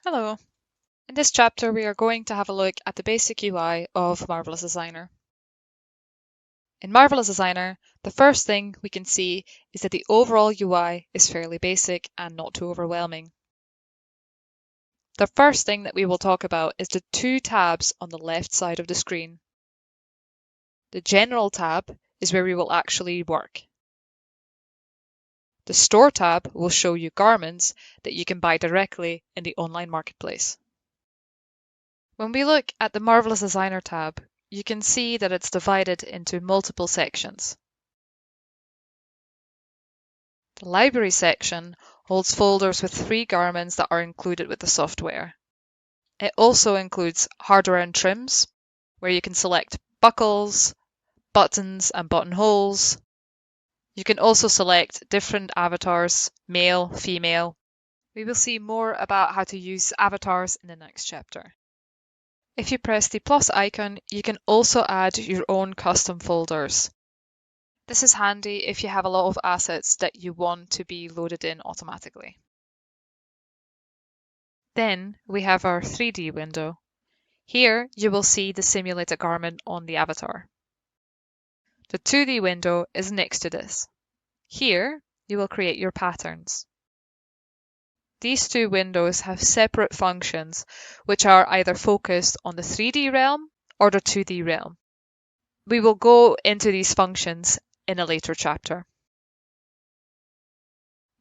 Hello. In this chapter, we are going to have a look at the basic UI of Marvelous Designer. In Marvelous Designer, the first thing we can see is that the overall UI is fairly basic and not too overwhelming. The first thing that we will talk about is the two tabs on the left side of the screen. The General tab is where we will actually work. The Store tab will show you garments that you can buy directly in the online marketplace. When we look at the Marvelous Designer tab, you can see that it's divided into multiple sections. The Library section holds folders with 3 garments that are included with the software. It also includes hardware and trims, where you can select buckles, buttons and buttonholes. You can also select different avatars, male, female. We will see more about how to use avatars in the next chapter. If you press the plus icon, you can also add your own custom folders. This is handy if you have a lot of assets that you want to be loaded in automatically. Then we have our 3D window. Here you will see the simulated garment on the avatar. The 2D window is next to this. Here you will create your patterns. These two windows have separate functions which are either focused on the 3D realm or the 2D realm. We will go into these functions in a later chapter.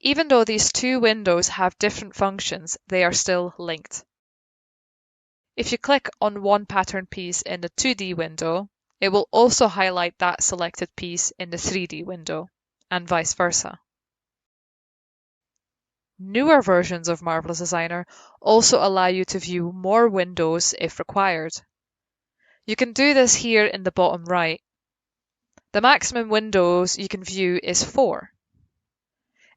Even though these two windows have different functions, they are still linked. If you click on one pattern piece in the 2D window, it will also highlight that selected piece in the 3D window, and vice versa. Newer versions of Marvelous Designer also allow you to view more windows if required. You can do this here in the bottom right. The maximum windows you can view is 4.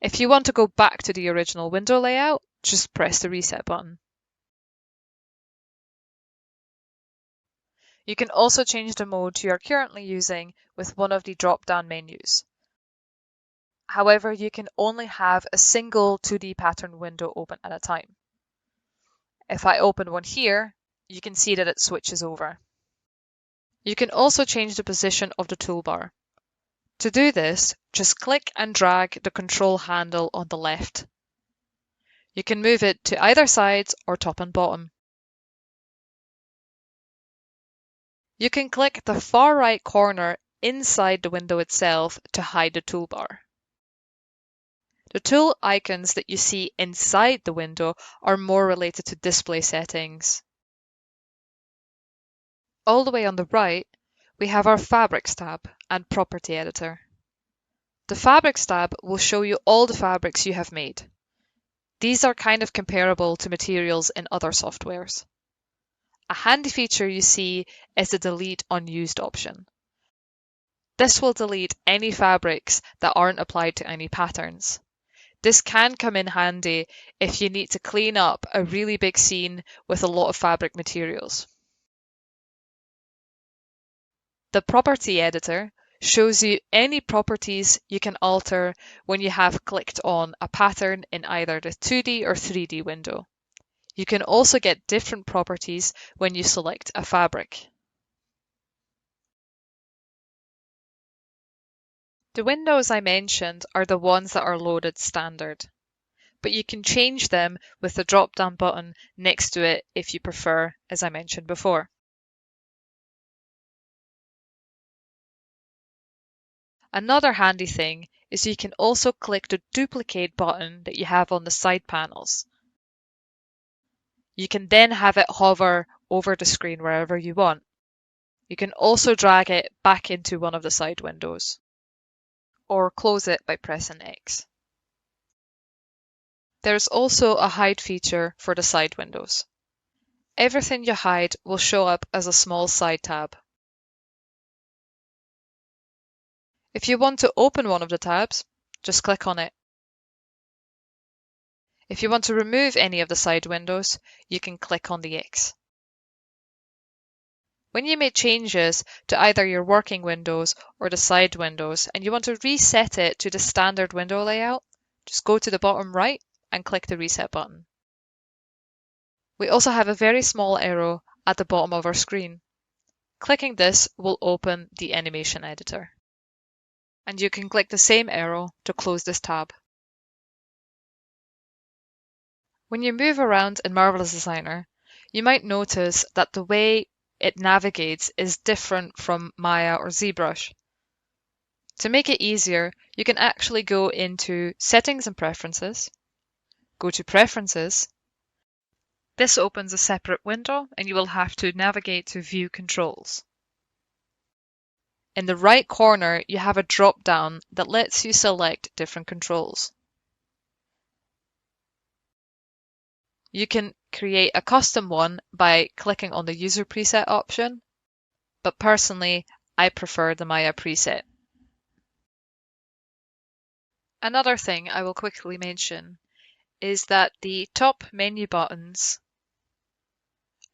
If you want to go back to the original window layout, just press the reset button. You can also change the mode you are currently using with one of the drop-down menus. However, you can only have a single 2D pattern window open at a time. If I open one here, you can see that it switches over. You can also change the position of the toolbar. To do this, just click and drag the control handle on the left. You can move it to either side or top and bottom. You can click the far right corner inside the window itself to hide the toolbar. The tool icons that you see inside the window are more related to display settings. All the way on the right, we have our Fabrics tab and Property Editor. The Fabrics tab will show you all the fabrics you have made. These are kind of comparable to materials in other softwares. A handy feature you see is the Delete Unused option. This will delete any fabrics that aren't applied to any patterns. This can come in handy if you need to clean up a really big scene with a lot of fabric materials. The Property Editor shows you any properties you can alter when you have clicked on a pattern in either the 2D or 3D window. You can also get different properties when you select a fabric. The windows I mentioned are the ones that are loaded standard, but you can change them with the drop-down button next to it if you prefer, as I mentioned before. Another handy thing is you can also click the duplicate button that you have on the side panels. You can then have it hover over the screen wherever you want. You can also drag it back into one of the side windows, or close it by pressing X. There's also a hide feature for the side windows. Everything you hide will show up as a small side tab. If you want to open one of the tabs, just click on it. If you want to remove any of the side windows, you can click on the X. When you make changes to either your working windows or the side windows and you want to reset it to the standard window layout, just go to the bottom right and click the reset button. We also have a very small arrow at the bottom of our screen. Clicking this will open the animation editor. And you can click the same arrow to close this tab. When you move around in Marvelous Designer, you might notice that the way it navigates is different from Maya or ZBrush. To make it easier, you can actually go into Settings and Preferences, go to Preferences. This opens a separate window and you will have to navigate to View Controls. In the right corner, you have a drop-down that lets you select different controls. You can create a custom one by clicking on the User Preset option, but personally, I prefer the Maya preset. Another thing I will quickly mention is that the top menu buttons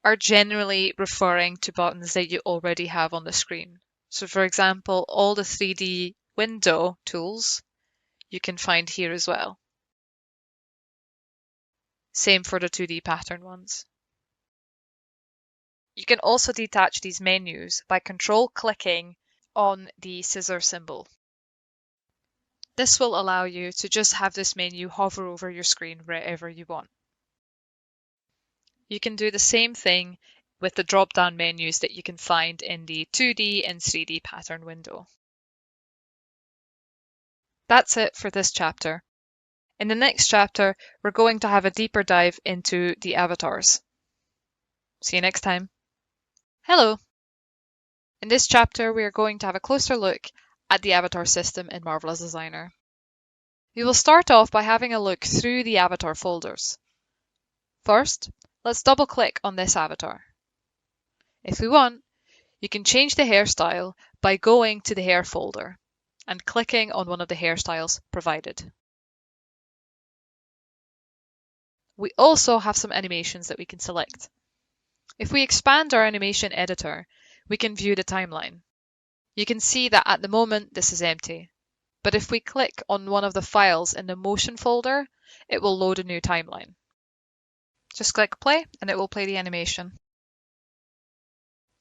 are generally referring to buttons that you already have on the screen. So for example, all the 3D window tools you can find here as well. Same for the 2D pattern ones. You can also detach these menus by control-clicking on the scissor symbol. This will allow you to just have this menu hover over your screen wherever you want. You can do the same thing with the drop-down menus that you can find in the 2D and 3D pattern window. That's it for this chapter. In the next chapter, we're going to have a deeper dive into the avatars. See you next time. Hello! In this chapter, we are going to have a closer look at the avatar system in Marvelous Designer. We will start off by having a look through the avatar folders. First, let's double-click on this avatar. If we want, you can change the hairstyle by going to the hair folder and clicking on one of the hairstyles provided. We also have some animations that we can select. If we expand our animation editor, we can view the timeline. You can see that at the moment this is empty, but if we click on one of the files in the motion folder, it will load a new timeline. Just click play and it will play the animation.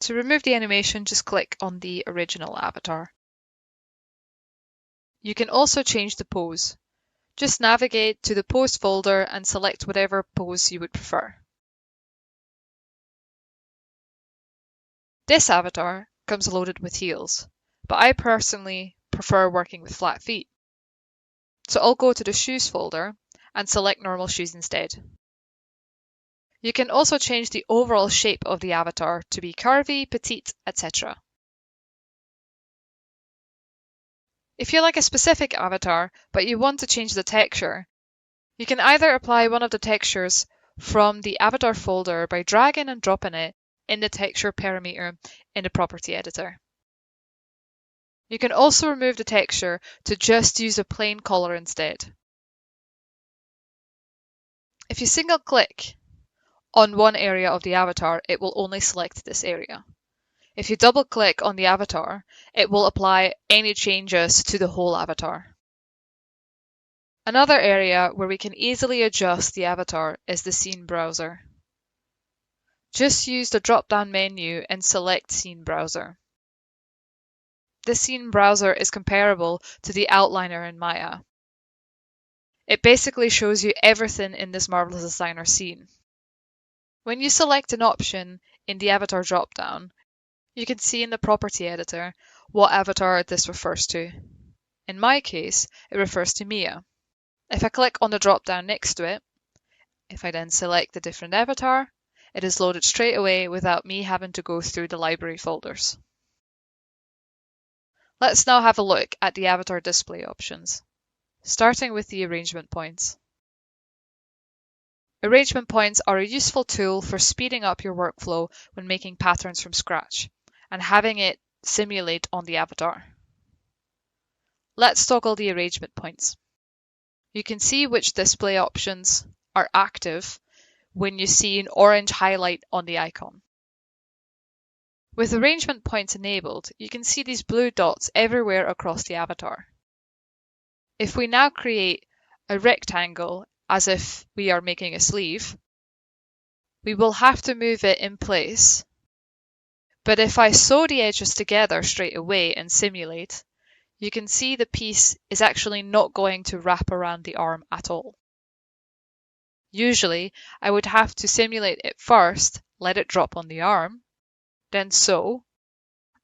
To remove the animation, just click on the original avatar. You can also change the pose. Just navigate to the pose folder and select whatever pose you would prefer. This avatar comes loaded with heels, but I personally prefer working with flat feet. So I'll go to the shoes folder and select normal shoes instead. You can also change the overall shape of the avatar to be curvy, petite, etc. If you like a specific avatar, but you want to change the texture, you can either apply one of the textures from the avatar folder by dragging and dropping it in the texture parameter in the property editor. You can also remove the texture to just use a plain color instead. If you single click on one area of the avatar, it will only select this area. If you double click on the avatar, it will apply any changes to the whole avatar. Another area where we can easily adjust the avatar is the scene browser. Just use the drop-down menu and select Scene Browser. The Scene Browser is comparable to the outliner in Maya. It basically shows you everything in this Marvelous Designer scene. When you select an option in the avatar drop-down, you can see in the property editor what avatar this refers to. In my case, it refers to Mia. If I click on the drop-down next to it, if I then select a different avatar, it is loaded straight away without me having to go through the library folders. Let's now have a look at the avatar display options, starting with the arrangement points. Arrangement points are a useful tool for speeding up your workflow when making patterns from scratch and having it simulate on the avatar. Let's toggle the arrangement points. You can see which display options are active when you see an orange highlight on the icon. With arrangement points enabled, you can see these blue dots everywhere across the avatar. If we now create a rectangle as if we are making a sleeve, we will have to move it in place. But if I sew the edges together straight away and simulate, you can see the piece is actually not going to wrap around the arm at all. Usually, I would have to simulate it first, let it drop on the arm, then sew,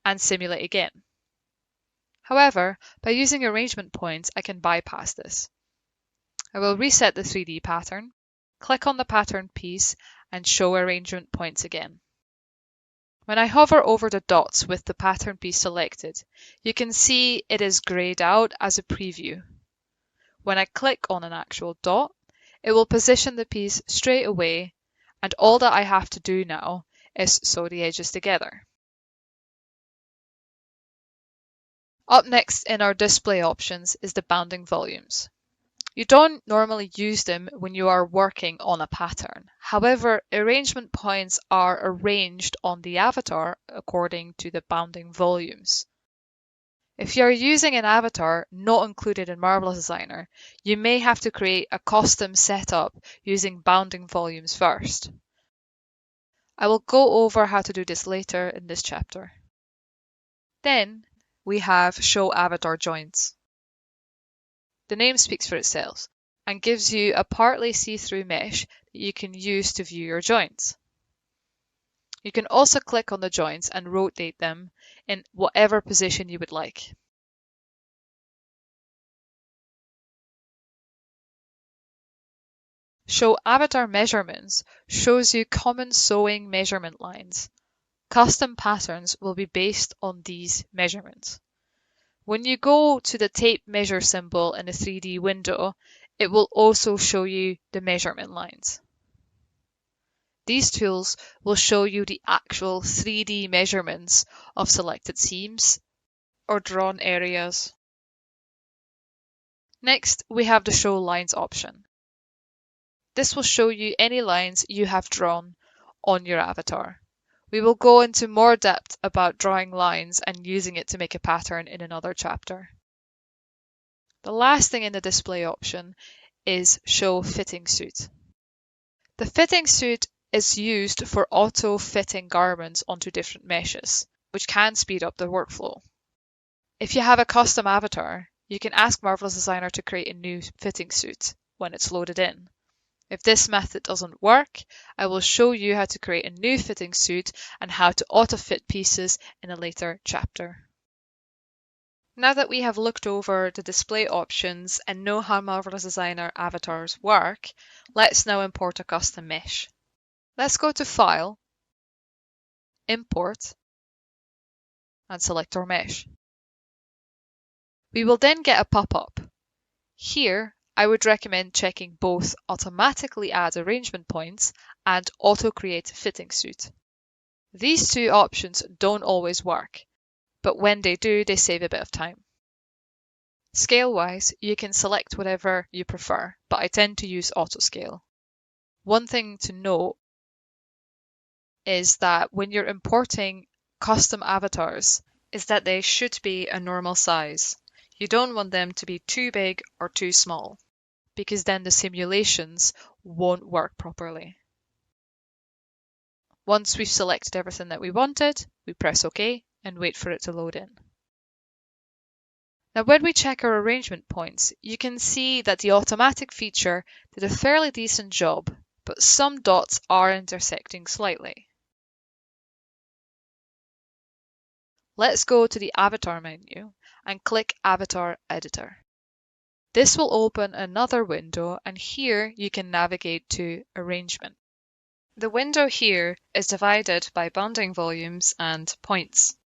and simulate again. However, by using arrangement points, I can bypass this. I will reset the 3D pattern, click on the pattern piece, and show arrangement points again. When I hover over the dots with the pattern piece selected, you can see it is grayed out as a preview. When I click on an actual dot, it will position the piece straight away, and all that I have to do now is sew the edges together. Up next in our display options is the bounding volumes. You don't normally use them when you are working on a pattern. However, arrangement points are arranged on the avatar according to the bounding volumes. If you are using an avatar not included in Marvelous Designer, you may have to create a custom setup using bounding volumes first. I will go over how to do this later in this chapter. Then we have Show Avatar Joints. The name speaks for itself and gives you a partly see-through mesh that you can use to view your joints. You can also click on the joints and rotate them in whatever position you would like. Show Avatar Measurements shows you common sewing measurement lines. Custom patterns will be based on these measurements. When you go to the tape measure symbol in the 3D window, it will also show you the measurement lines. These tools will show you the actual 3D measurements of selected seams or drawn areas. Next, we have the Show Lines option. This will show you any lines you have drawn on your avatar. We will go into more depth about drawing lines and using it to make a pattern in another chapter. The last thing in the display option is Show Fitting Suit. The fitting suit is used for auto-fitting garments onto different meshes, which can speed up the workflow. If you have a custom avatar, you can ask Marvelous Designer to create a new fitting suit when it's loaded in. If this method doesn't work, I will show you how to create a new fitting suit and how to auto-fit pieces in a later chapter. Now that we have looked over the display options and know how Marvelous Designer avatars work, let's now import a custom mesh. Let's go to File, Import, and select our mesh. We will then get a pop-up. Here, I would recommend checking both Automatically Add Arrangement Points and Auto Create Fitting Suit. These two options don't always work, but when they do, they save a bit of time. Scale-wise, you can select whatever you prefer, but I tend to use Auto Scale. One thing to note is that when you're importing custom avatars, is that they should be a normal size. You don't want them to be too big or too small, because then the simulations won't work properly. Once we've selected everything that we wanted, we press OK and wait for it to load in. Now when we check our arrangement points, you can see that the automatic feature did a fairly decent job, but some dots are intersecting slightly. Let's go to the Avatar menu and click Avatar Editor. This will open another window, and here you can navigate to Arrangement. The window here is divided by bounding volumes and points.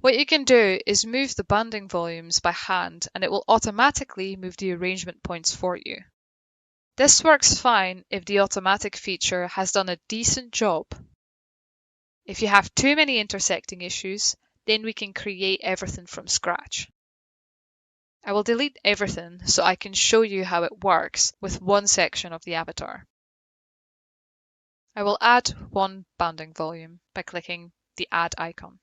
What you can do is move the bounding volumes by hand, and it will automatically move the arrangement points for you. This works fine if the automatic feature has done a decent job. If you have too many intersecting issues, then we can create everything from scratch. I will delete everything so I can show you how it works with one section of the avatar. I will add one bounding volume by clicking the Add icon.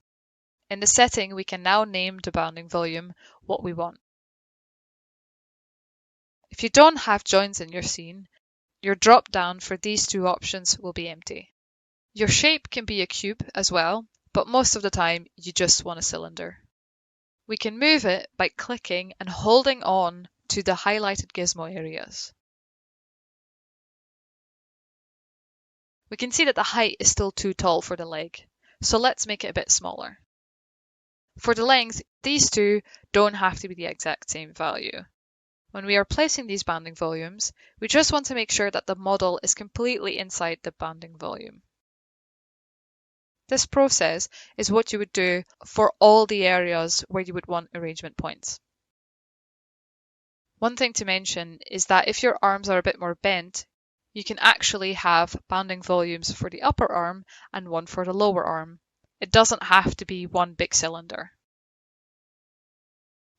In the setting, we can now name the bounding volume what we want. If you don't have joints in your scene, your drop-down for these two options will be empty. Your shape can be a cube as well, but most of the time you just want a cylinder. We can move it by clicking and holding on to the highlighted gizmo areas. We can see that the height is still too tall for the leg, so let's make it a bit smaller. For the length, these two don't have to be the exact same value. When we are placing these banding volumes, we just want to make sure that the model is completely inside the banding volume. This process is what you would do for all the areas where you would want arrangement points. One thing to mention is that if your arms are a bit more bent, you can actually have banding volumes for the upper arm and one for the lower arm. It doesn't have to be one big cylinder.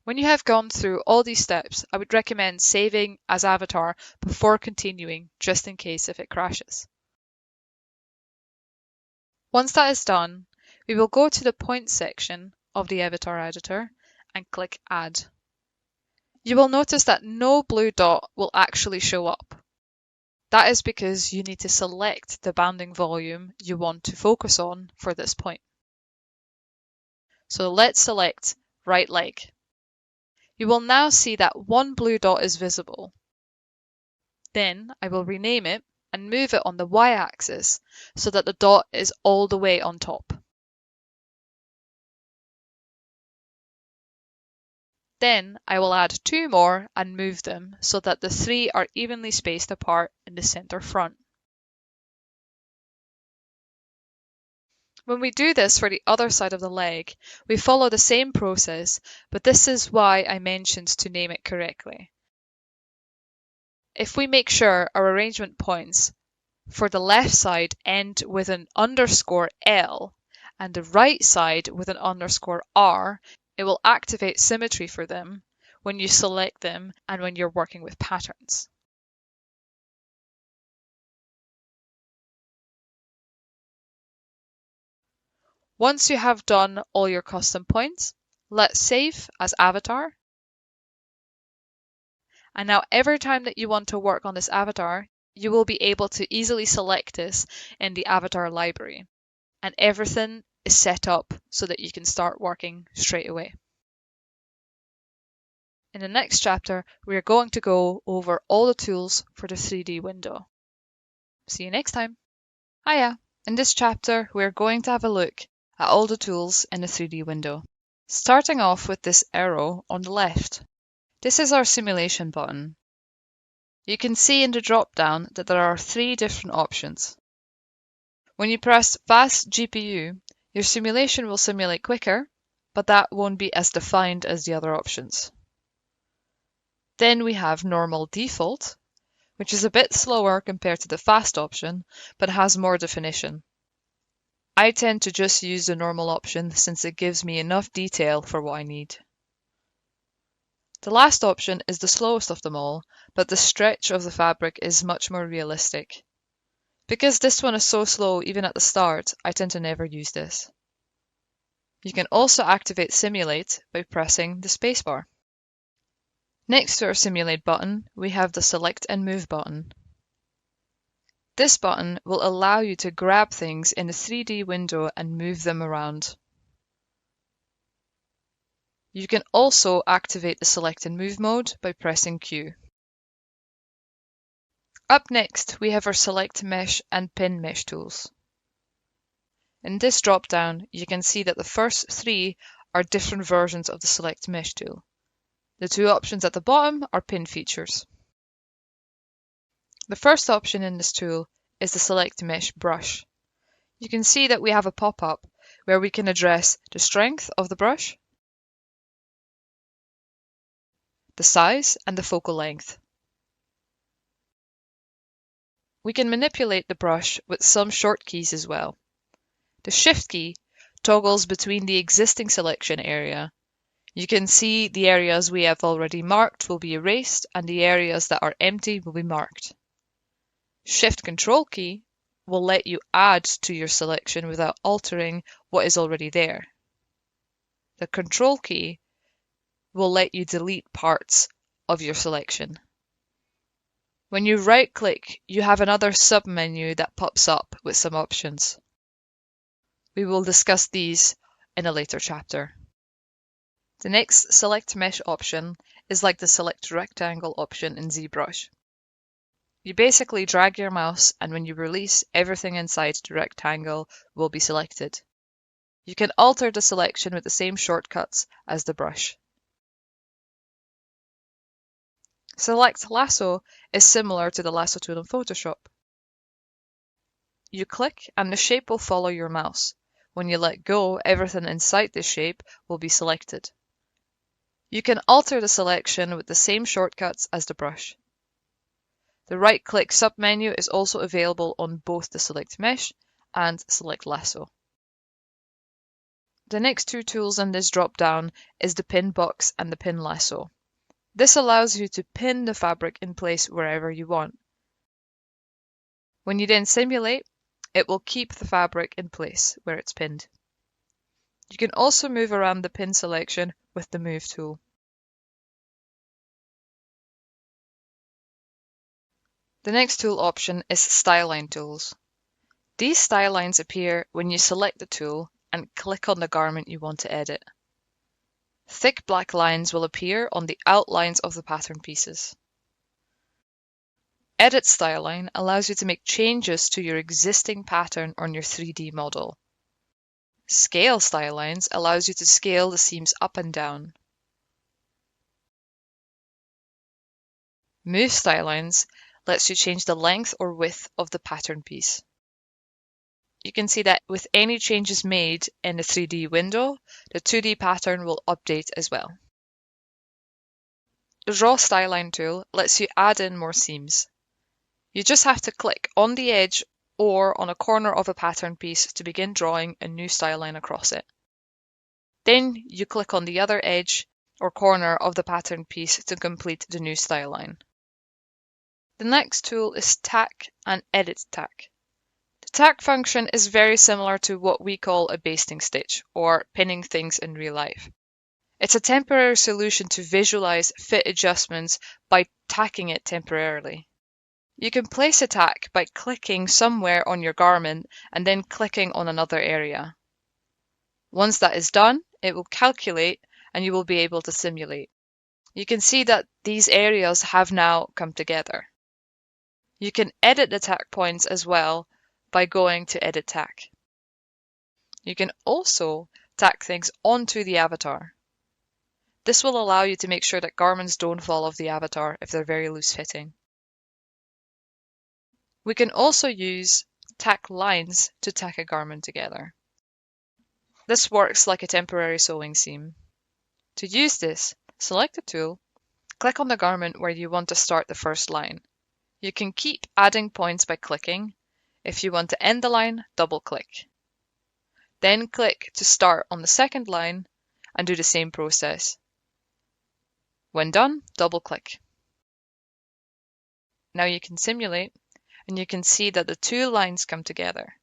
When you have gone through all these steps, I would recommend saving as avatar before continuing, just in case if it crashes. Once that is done, we will go to the points section of the avatar editor and click Add. You will notice that no blue dot will actually show up. That is because you need to select the banding volume you want to focus on for this point. So let's select right leg. You will now see that one blue dot is visible. Then I will rename it and move it on the y-axis so that the dot is all the way on top. Then I will add two more and move them so that the three are evenly spaced apart in the center front. When we do this for the other side of the leg, we follow the same process, but this is why I mentioned to name it correctly. If we make sure our arrangement points for the left side end with an underscore L and the right side with an underscore R, it will activate symmetry for them when you select them and when you're working with patterns. Once you have done all your custom points, let's save as avatar. And now every time that you want to work on this avatar, you will be able to easily select this in the avatar library. And everything is set up so that you can start working straight away. In the next chapter, we are going to go over all the tools for the 3D window. See you next time. Hiya! In this chapter, we are going to have a look at all the tools in the 3D window. Starting off with this arrow on the left. This is our simulation button. You can see in the drop-down that there are three different options. When you press Fast GPU, your simulation will simulate quicker, but that won't be as defined as the other options. Then we have Normal Default, which is a bit slower compared to the Fast option, but has more definition. I tend to just use the normal option since it gives me enough detail for what I need. The last option is the slowest of them all, but the stretch of the fabric is much more realistic. Because this one is so slow even at the start, I tend to never use this. You can also activate Simulate by pressing the spacebar. Next to our Simulate button, we have the Select and Move button. This button will allow you to grab things in the 3D window and move them around. You can also activate the Select and Move mode by pressing Q. Up next, we have our Select Mesh and Pin Mesh tools. In this drop-down, you can see that the first three are different versions of the Select Mesh tool. The two options at the bottom are pin features. The first option in this tool is the Select Mesh brush. You can see that we have a pop-up where we can address the strength of the brush, the size, and the focal length. We can manipulate the brush with some short keys as well. The Shift key toggles between the existing selection area. You can see the areas we have already marked will be erased and the areas that are empty will be marked. Shift Control key will let you add to your selection without altering what is already there. The Control key will let you delete parts of your selection. When you right-click, you have another sub-menu that pops up with some options. We will discuss these in a later chapter. The next Select Mesh option is like the Select Rectangle option in ZBrush. You basically drag your mouse, and when you release, everything inside the rectangle will be selected. You can alter the selection with the same shortcuts as the brush. Select Lasso is similar to the lasso tool in Photoshop. You click and the shape will follow your mouse. When you let go, everything inside the shape will be selected. You can alter the selection with the same shortcuts as the brush. The right-click submenu is also available on both the Select Mesh and Select Lasso. The next two tools in this drop-down is the Pin Box and the Pin Lasso. This allows you to pin the fabric in place wherever you want. When you then simulate, it will keep the fabric in place where it's pinned. You can also move around the pin selection with the Move tool. The next tool option is Styline tools. These style lines appear when you select the tool and click on the garment you want to edit. Thick black lines will appear on the outlines of the pattern pieces. Edit Styline allows you to make changes to your existing pattern on your 3D model. Scale Stylines allows you to scale the seams up and down. Move Stylines lets you change the length or width of the pattern piece. You can see that with any changes made in the 3D window, the 2D pattern will update as well. The Draw Styline tool lets you add in more seams. You just have to click on the edge or on a corner of a pattern piece to begin drawing a new styline across it. Then you click on the other edge or corner of the pattern piece to complete the new styline. The next tool is Tack and Edit Tack. The tack function is very similar to what we call a basting stitch, or pinning things in real life. It's a temporary solution to visualize fit adjustments by tacking it temporarily. You can place a tack by clicking somewhere on your garment and then clicking on another area. Once that is done, it will calculate and you will be able to simulate. You can see that these areas have now come together. You can edit the tack points as well by going to Edit Tack. You can also tack things onto the avatar. This will allow you to make sure that garments don't fall off the avatar if they're very loose fitting. We can also use tack lines to tack a garment together. This works like a temporary sewing seam. To use this, select the tool, click on the garment where you want to start the first line. You can keep adding points by clicking. If you want to end the line, double-click. Then click to start on the second line and do the same process. When done, double-click. Now you can simulate and you can see that the two lines come together.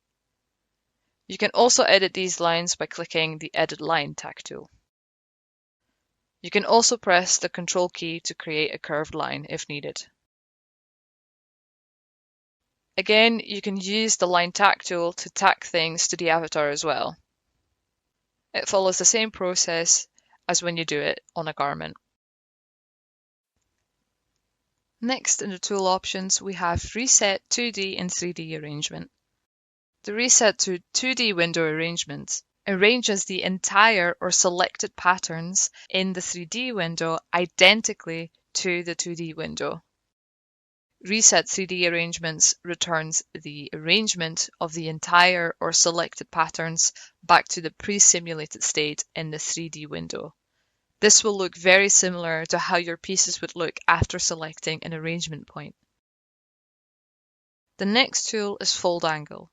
You can also edit these lines by clicking the Edit Line Tack tool. You can also press the Control key to create a curved line if needed. Again, you can use the Line Tack tool to tack things to the avatar as well. It follows the same process as when you do it on a garment. Next in the tool options, we have Reset 2D and 3D Arrangement. The Reset to 2D window arrangement arranges the entire or selected patterns in the 3D window identically to the 2D window. Reset 3D Arrangements returns the arrangement of the entire or selected patterns back to the pre-simulated state in the 3D window. This will look very similar to how your pieces would look after selecting an arrangement point. The next tool is Fold Angle.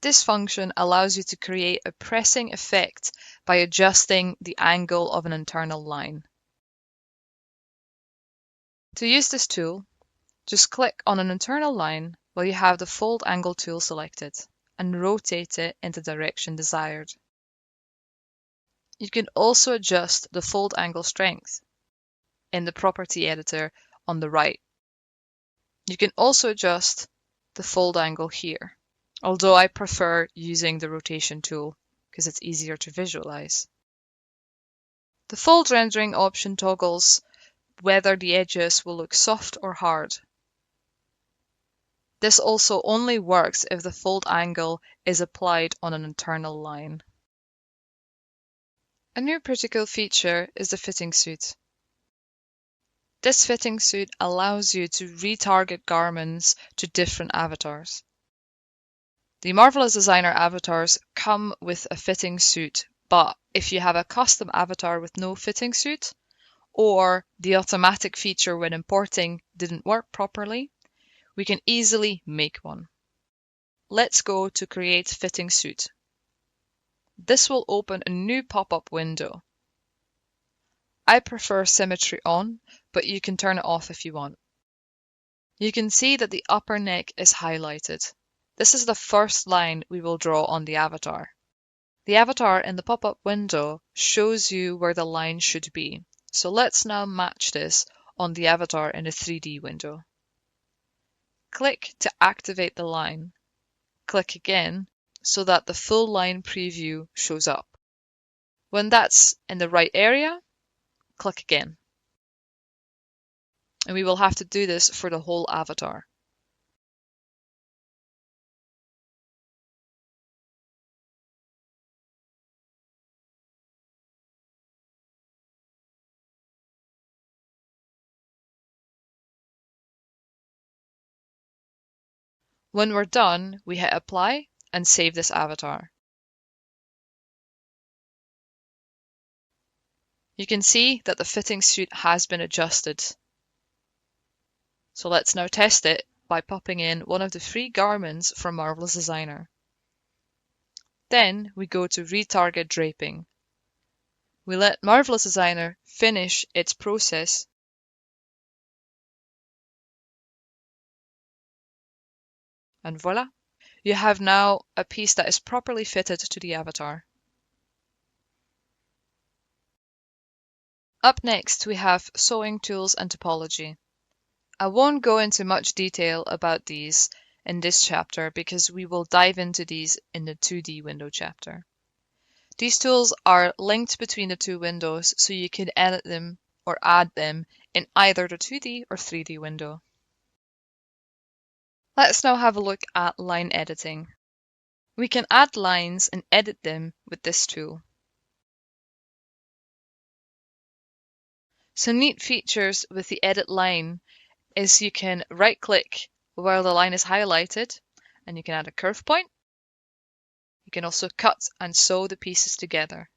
This function allows you to create a pressing effect by adjusting the angle of an internal line. To use this tool, just click on an internal line while you have the Fold Angle tool selected and rotate it in the direction desired. You can also adjust the fold angle strength in the property editor on the right. You can also adjust the fold angle here, although I prefer using the rotation tool because it's easier to visualize. The fold rendering option toggles whether the edges will look soft or hard. This also only works if the fold angle is applied on an internal line. A new critical feature is the fitting suit. This fitting suit allows you to retarget garments to different avatars. The Marvelous Designer avatars come with a fitting suit, but if you have a custom avatar with no fitting suit, or the automatic feature when importing didn't work properly, we can easily make one. Let's go to Create Fitting Suit. This will open a new pop-up window. I prefer symmetry on, but you can turn it off if you want. You can see that the upper neck is highlighted. This is the first line we will draw on the avatar. The avatar in the pop-up window shows you where the line should be. So let's now match this on the avatar in a 3D window. Click to activate the line. Click again so that the full line preview shows up. When that's in the right area, click again. And we will have to do this for the whole avatar. When we're done, we hit Apply and save this avatar. You can see that the fitting suit has been adjusted. So let's now test it by popping in one of the free garments from Marvelous Designer. Then we go to Retarget Draping. We let Marvelous Designer finish its process. And voila! You have now a piece that is properly fitted to the avatar. Up next, we have sewing tools and topology. I won't go into much detail about these in this chapter because we will dive into these in the 2D window chapter. These tools are linked between the two windows so you can edit them or add them in either the 2D or 3D window. Let's now have a look at line editing. We can add lines and edit them with this tool. Some neat features with the edit line is you can right-click where the line is highlighted and you can add a curve point. You can also cut and sew the pieces together.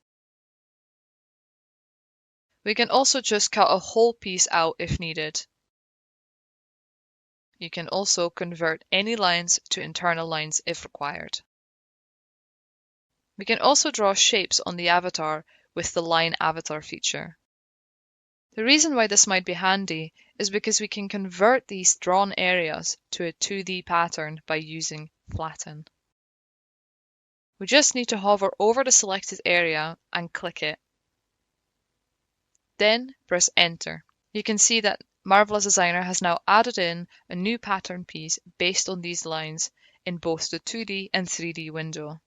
We can also just cut a whole piece out if needed. You can also convert any lines to internal lines if required. We can also draw shapes on the avatar with the Line Avatar feature. The reason why this might be handy is because we can convert these drawn areas to a 2D pattern by using Flatten. We just need to hover over the selected area and click it. Then press Enter. You can see that Marvelous Designer has now added in a new pattern piece based on these lines in both the 2D and 3D window.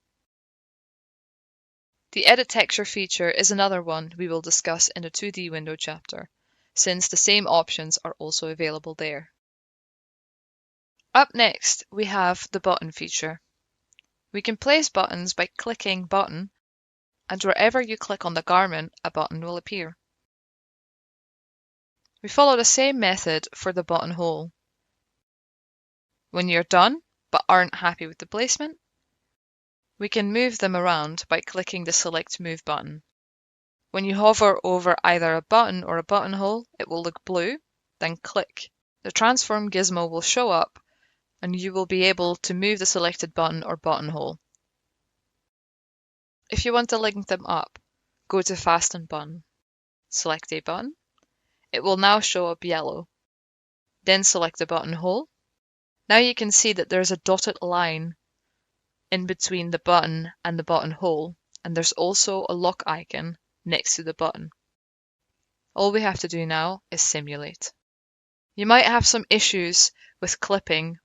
The Edit Texture feature is another one we will discuss in the 2D window chapter, since the same options are also available there. Up next, we have the Button feature. We can place buttons by clicking Button, and wherever you click on the garment, a button will appear. We follow the same method for the buttonhole. When you're done, but aren't happy with the placement, we can move them around by clicking the Select Move button. When you hover over either a button or a buttonhole, it will look blue, then click. The transform gizmo will show up and you will be able to move the selected button or buttonhole. If you want to link them up, go to Fasten Button. Select a button. It will now show up yellow. Then select the buttonhole. Now you can see that there's a dotted line in between the button and the buttonhole, and there's also a lock icon next to the button. All we have to do now is simulate. You might have some issues with clipping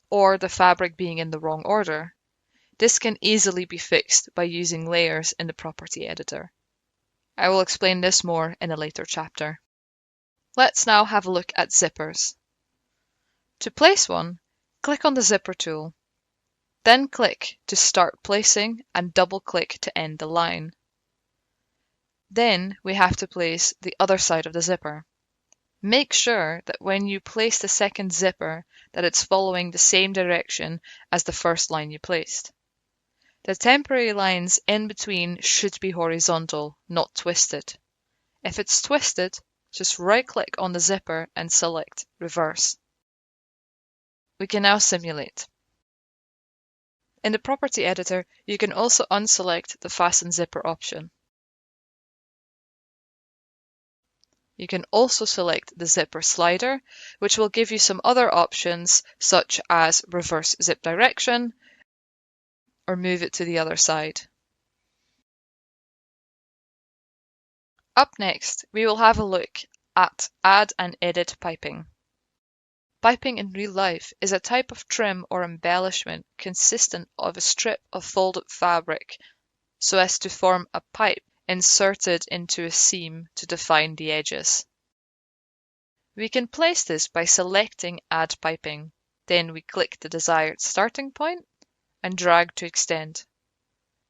or the fabric being in the wrong order, this can easily be fixed by using layers in the property editor. I will explain this more in a later chapter. Let's now have a look at zippers. To place one, click on the zipper tool, then click to start placing and double-click to end the line. Then we have to place the other side of the zipper. Make sure that when you place the second zipper that it's following the same direction as the first line you placed. The temporary lines in between should be horizontal, not twisted. If it's twisted, just right-click on the zipper and select Reverse. We can now simulate. In the property editor, you can also unselect the Fasten Zipper option. You can also select the zipper slider, which will give you some other options such as reverse zip direction or move it to the other side. Up next, we will have a look at add and edit piping. Piping in real life is a type of trim or embellishment consistent of a strip of folded fabric so as to form a pipe inserted into a seam to define the edges. We can place this by selecting Add Piping. Then we click the desired starting point and drag to extend,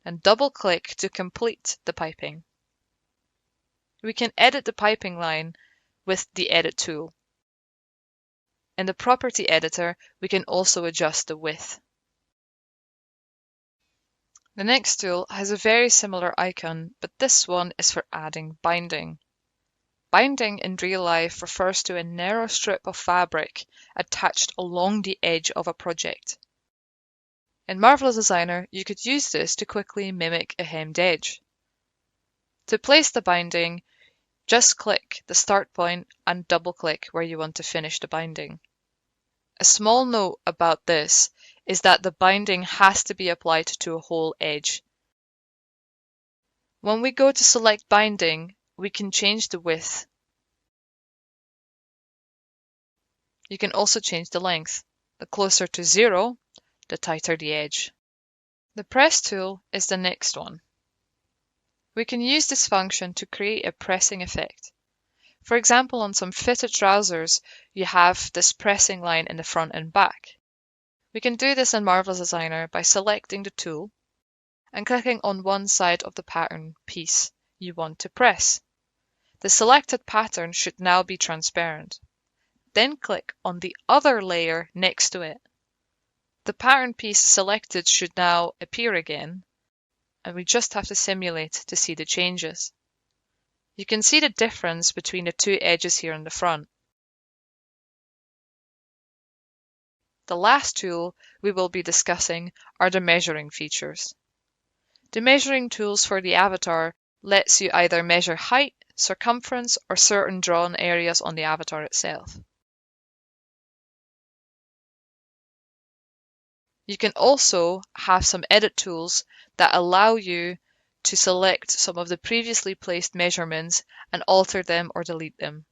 and double-click to complete the piping. We can edit the piping line with the Edit tool. In the Property Editor, we can also adjust the width. The next tool has a very similar icon, but this one is for adding binding. Binding in real life refers to a narrow strip of fabric attached along the edge of a project. In Marvelous Designer, you could use this to quickly mimic a hemmed edge. To place the binding, just click the start point and double-click where you want to finish the binding. A small note about this is that the binding has to be applied to a whole edge. When we go to select binding, we can change the width. You can also change the length. The closer to 0, the tighter the edge. The press tool is the next one. We can use this function to create a pressing effect. For example, on some fitted trousers, you have this pressing line in the front and back. We can do this in Marvelous Designer by selecting the tool and clicking on one side of the pattern piece you want to press. The selected pattern should now be transparent. Then click on the other layer next to it. The pattern piece selected should now appear again, and we just have to simulate to see the changes. You can see the difference between the two edges here in the front. The last tool we will be discussing are the measuring features. The measuring tools for the avatar lets you either measure height, circumference, or certain drawn areas on the avatar itself. You can also have some edit tools that allow you to select some of the previously placed measurements and alter them or delete them.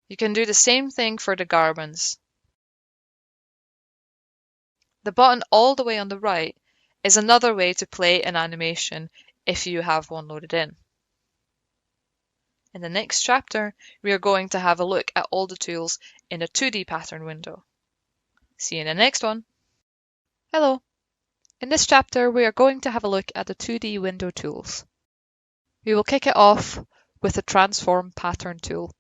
You can do the same thing for the garments. The button all the way on the right is another way to play an animation if you have one loaded in. In the next chapter, we are going to have a look at all the tools in the 2D pattern window. See you in the next one. Hello. In this chapter, we are going to have a look at the 2D window tools. We will kick it off with the Transform Pattern tool.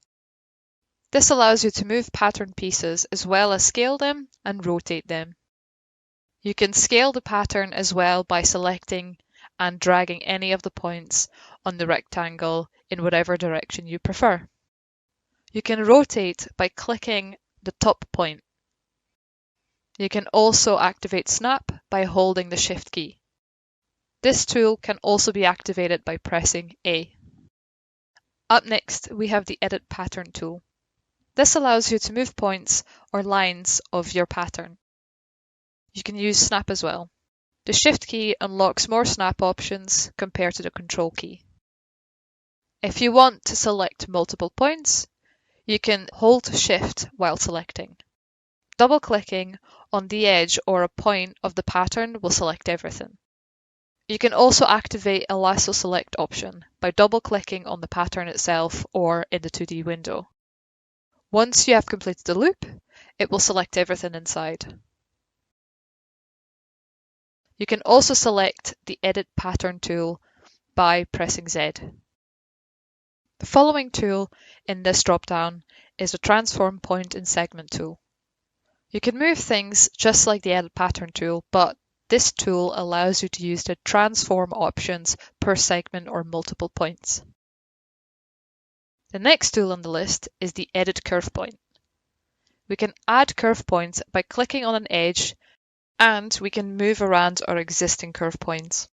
This allows you to move pattern pieces as well as scale them and rotate them. You can scale the pattern as well by selecting and dragging any of the points on the rectangle in whatever direction you prefer. You can rotate by clicking the top point. You can also activate Snap by holding the Shift key. This tool can also be activated by pressing A. Up next, we have the Edit Pattern tool. This allows you to move points or lines of your pattern. You can use Snap as well. The Shift key unlocks more Snap options compared to the Control key. If you want to select multiple points, you can hold Shift while selecting. Double-clicking on the edge or a point of the pattern will select everything. You can also activate a lasso select option by double-clicking on the pattern itself or in the 2D window. Once you have completed the loop, it will select everything inside. You can also select the Edit Pattern tool by pressing Z. The following tool in this drop-down is the Transform Point and Segment tool. You can move things just like the Edit Pattern tool, but this tool allows you to use the transform options per segment or multiple points. The next tool on the list is the Edit Curve Point. We can add curve points by clicking on an edge, and we can move around our existing curve points.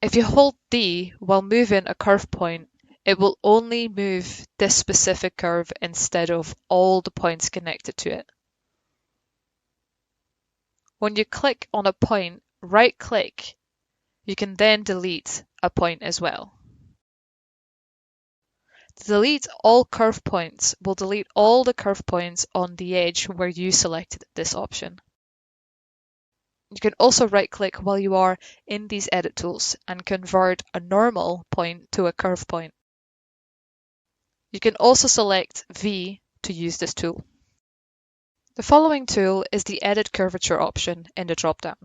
If you hold D while moving a curve point, it will only move this specific curve instead of all the points connected to it. When you click on a point, right-click. You can then delete a point as well. To delete all curve points, we'll delete all the curve points on the edge where you selected this option. You can also right-click while you are in these edit tools and convert a normal point to a curve point. You can also select V to use this tool. The following tool is the Edit Curvature option in the drop-down.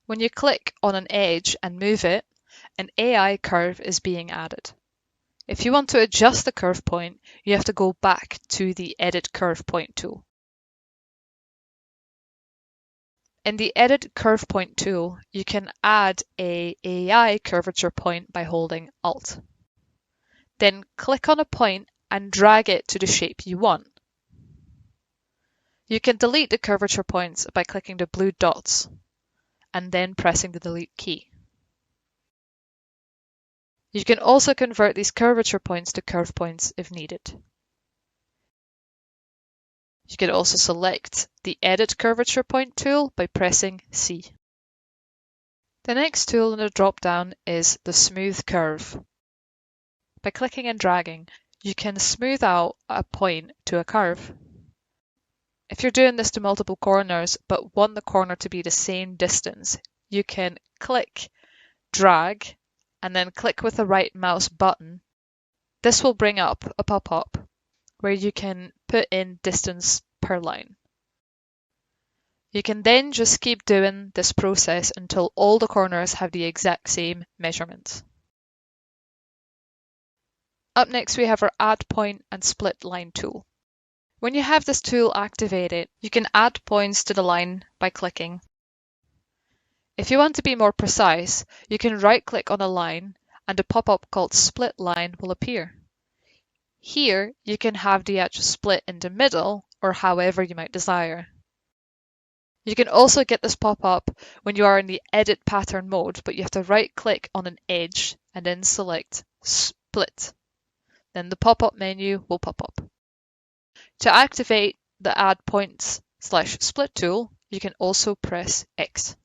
When you click on an edge and move it, an AI curve is being added. If you want to adjust the curve point, you have to go back to the Edit Curve Point tool. In the Edit Curve Point tool, you can add an AI curvature point by holding Alt. Then click on a point and drag it to the shape you want. You can delete the curvature points by clicking the blue dots and then pressing the Delete key. You can also convert these curvature points to curve points if needed. You can also select the Edit Curvature Point tool by pressing C. The next tool in the drop-down is the Smooth Curve. By clicking and dragging, you can smooth out a point to a curve. If you're doing this to multiple corners but want the corner to be the same distance, you can click, drag, and then click with the right mouse button. This will bring up a pop-up where you can put in distance per line. You can then just keep doing this process until all the corners have the exact same measurements. Up next we have our Add Point and Split Line tool. When you have this tool activated, you can add points to the line by clicking. If you want to be more precise, you can right-click on a line and a pop-up called Split Line will appear. Here, you can have the actual split in the middle or however you might desire. You can also get this pop-up when you are in the Edit Pattern mode, but you have to right-click on an edge and then select Split. Then the pop-up menu will pop up. To activate the Add Points/Split tool, you can also press X.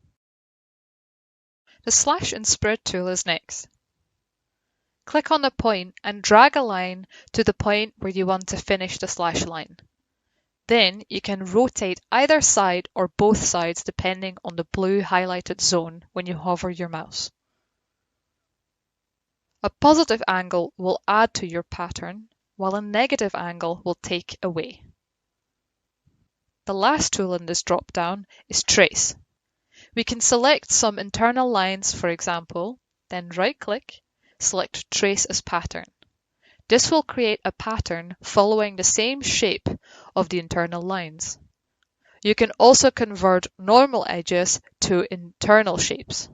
The Slash and Spread tool is next. Click on the point and drag a line to the point where you want to finish the slash line. Then you can rotate either side or both sides depending on the blue highlighted zone when you hover your mouse. A positive angle will add to your pattern, while a negative angle will take away. The last tool in this drop-down is Trace. We can select some internal lines, for example, then right-click, select Trace as Pattern. This will create a pattern following the same shape of the internal lines. You can also convert normal edges to internal shapes.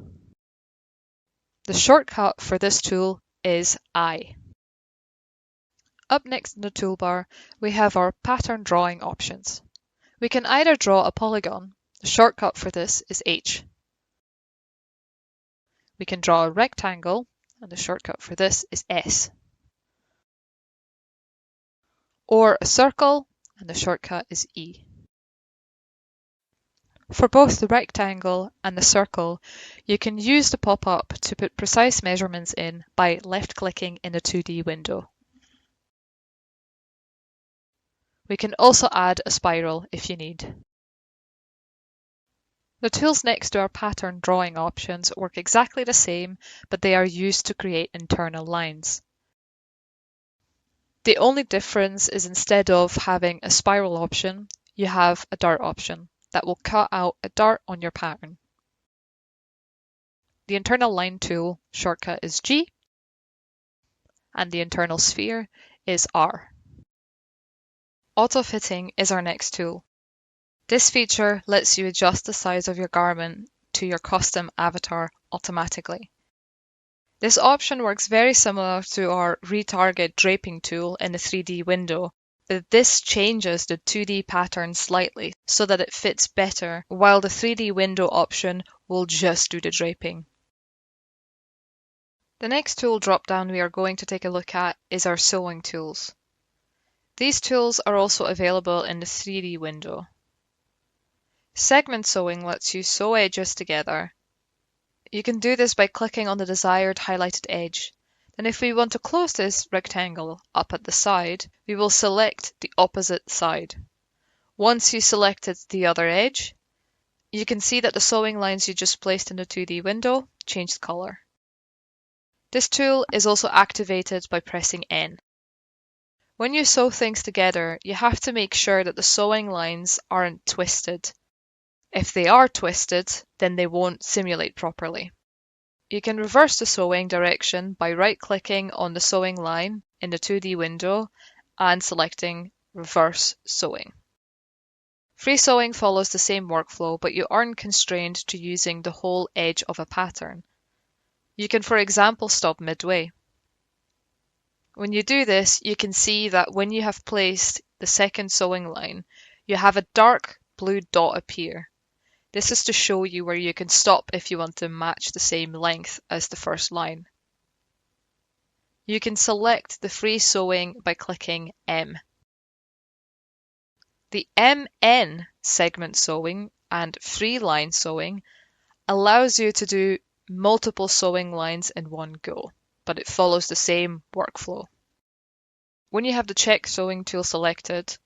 The shortcut for this tool is I. Up next in the toolbar, we have our pattern drawing options. We can either draw a polygon. The shortcut for this is H. We can draw a rectangle, and the shortcut for this is S. Or a circle, and the shortcut is E. For both the rectangle and the circle, you can use the pop-up to put precise measurements in by left-clicking in the 2D window. We can also add a spiral if you need. The tools next to our pattern drawing options work exactly the same, but they are used to create internal lines. The only difference is instead of having a spiral option, you have a dart option that will cut out a dart on your pattern. The internal line tool shortcut is G, and the internal sphere is R. Auto-fitting is our next tool. This feature lets you adjust the size of your garment to your custom avatar automatically. This option works very similar to our retarget draping tool in the 3D window, but this changes the 2D pattern slightly so that it fits better, while the 3D window option will just do the draping. The next tool dropdown we are going to take a look at is our sewing tools. These tools are also available in the 3D window. Segment sewing lets you sew edges together. You can do this by clicking on the desired highlighted edge. And if we want to close this rectangle up at the side, we will select the opposite side. Once you selected the other edge, you can see that the sewing lines you just placed in the 2D window changed color. This tool is also activated by pressing N. When you sew things together, you have to make sure that the sewing lines aren't twisted. If they are twisted, then they won't simulate properly. You can reverse the sewing direction by right-clicking on the sewing line in the 2D window and selecting Reverse Sewing. Free sewing follows the same workflow, but you aren't constrained to using the whole edge of a pattern. You can, for example, stop midway. When you do this, you can see that when you have placed the second sewing line, you have a dark blue dot appear. This is to show you where you can stop if you want to match the same length as the first line. You can select the free sewing by clicking M. The MN segment sewing and free line sewing allows you to do multiple sewing lines in one go, but it follows the same workflow. When you have the check sewing tool selected,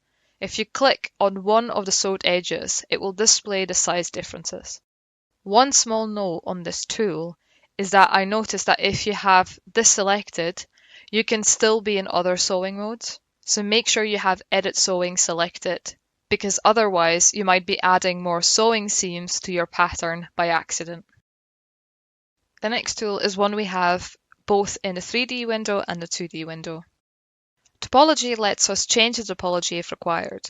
if you click on one of the sewed edges, it will display the size differences. One small note on this tool is that I noticed that if you have this selected, you can still be in other sewing modes. So make sure you have Edit Sewing selected, because otherwise you might be adding more sewing seams to your pattern by accident. The next tool is one we have both in the 3D window and the 2D window. Topology lets us change the topology if required.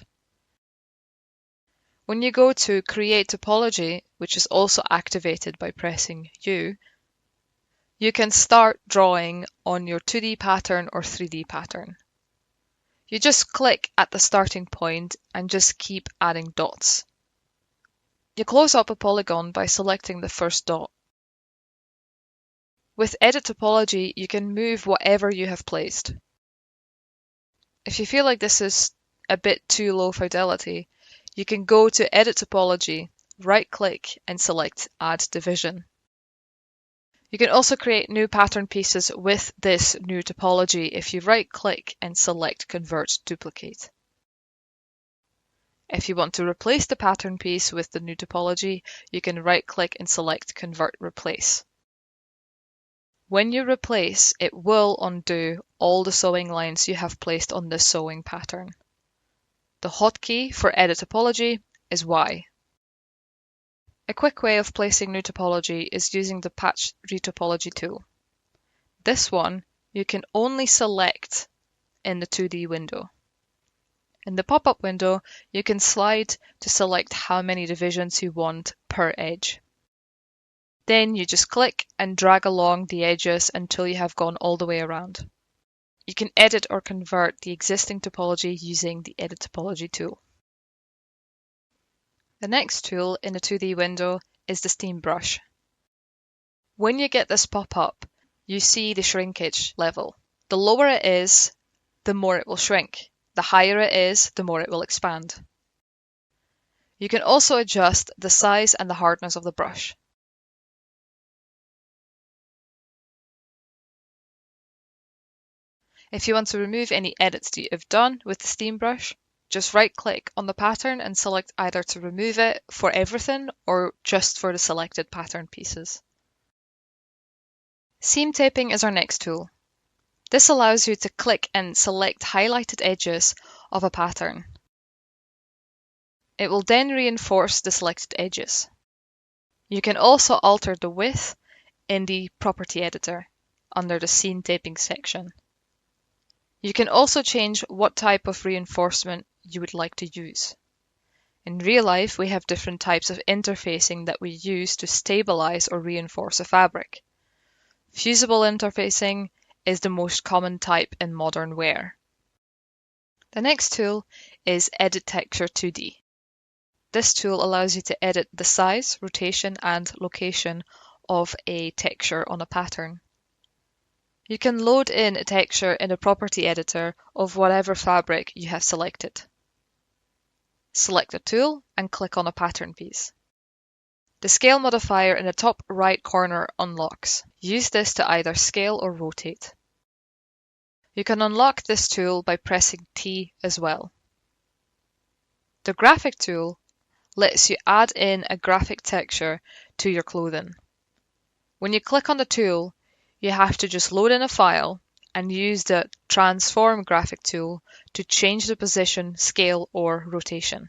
When you go to Create Topology, which is also activated by pressing U, you can start drawing on your 2D pattern or 3D pattern. You just click at the starting point and just keep adding dots. You close up a polygon by selecting the first dot. With Edit Topology, you can move whatever you have placed. If you feel like this is a bit too low fidelity, you can go to Edit Topology, right-click and select Add Division. You can also create new pattern pieces with this new topology if you right-click and select Convert Duplicate. If you want to replace the pattern piece with the new topology, you can right-click and select Convert Replace. When you replace, it will undo all the sewing lines you have placed on this sewing pattern. The hotkey for Edit Topology is Y. A quick way of placing new topology is using the Patch Retopology tool. This one you can only select in the 2D window. In the pop-up window, you can slide to select how many divisions you want per edge. Then you just click and drag along the edges until you have gone all the way around. You can edit or convert the existing topology using the Edit Topology tool. The next tool in the 2D window is the Steam Brush. When you get this pop-up, you see the shrinkage level. The lower it is, the more it will shrink. The higher it is, the more it will expand. You can also adjust the size and the hardness of the brush. If you want to remove any edits that you have done with the Steam Brush, Just right-click on the pattern and select either to remove it for everything or just for the selected pattern pieces. Seam taping is our next tool. This allows you to click and select highlighted edges of a pattern. It will then reinforce the selected edges. You can also alter the width in the Property Editor under the Seam Taping section. You can also change what type of reinforcement you would like to use. In real life, we have different types of interfacing that we use to stabilize or reinforce a fabric. Fusible interfacing is the most common type in modern wear. The next tool is Edit Texture 2D. This tool allows you to edit the size, rotation, and location of a texture on a pattern. You can load in a texture in a property editor of whatever fabric you have selected. Select a tool and click on a pattern piece. The scale modifier in the top right corner unlocks. Use this to either scale or rotate. You can unlock this tool by pressing T as well. The graphic tool lets you add in a graphic texture to your clothing. When you click on the tool, you have to just load in a file and use the Transform graphic tool to change the position, scale, or rotation.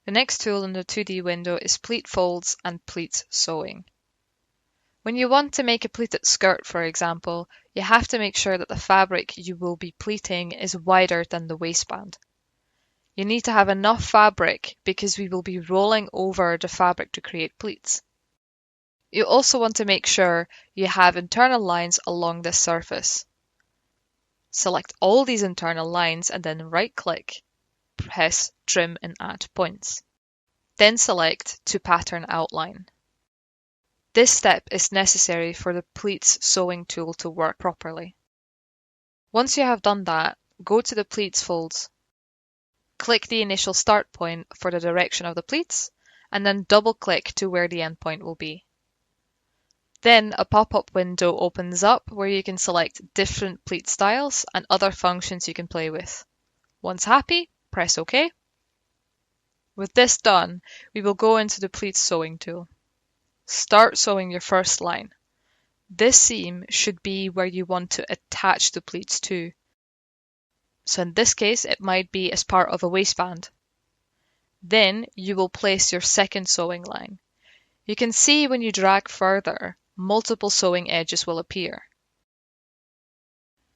The next tool in the 2D window is Pleat Folds and Pleat Sewing. When you want to make a pleated skirt, for example, you have to make sure that the fabric you will be pleating is wider than the waistband. You need to have enough fabric because we will be rolling over the fabric to create pleats. You also want to make sure you have internal lines along this surface. Select all these internal lines and then right-click, press Trim and Add Points. Then select to Pattern Outline. This step is necessary for the Pleats Sewing tool to work properly. Once you have done that, go to the Pleats folds. Click the initial start point for the direction of the pleats, and then double-click to where the endpoint will be. Then a pop-up window opens up where you can select different pleat styles and other functions you can play with. Once happy, press OK. With this done, we will go into the Pleats Sewing tool. Start sewing your first line. This seam should be where you want to attach the pleats to. So in this case, it might be as part of a waistband. Then you will place your second sewing line. You can see when you drag further, multiple sewing edges will appear.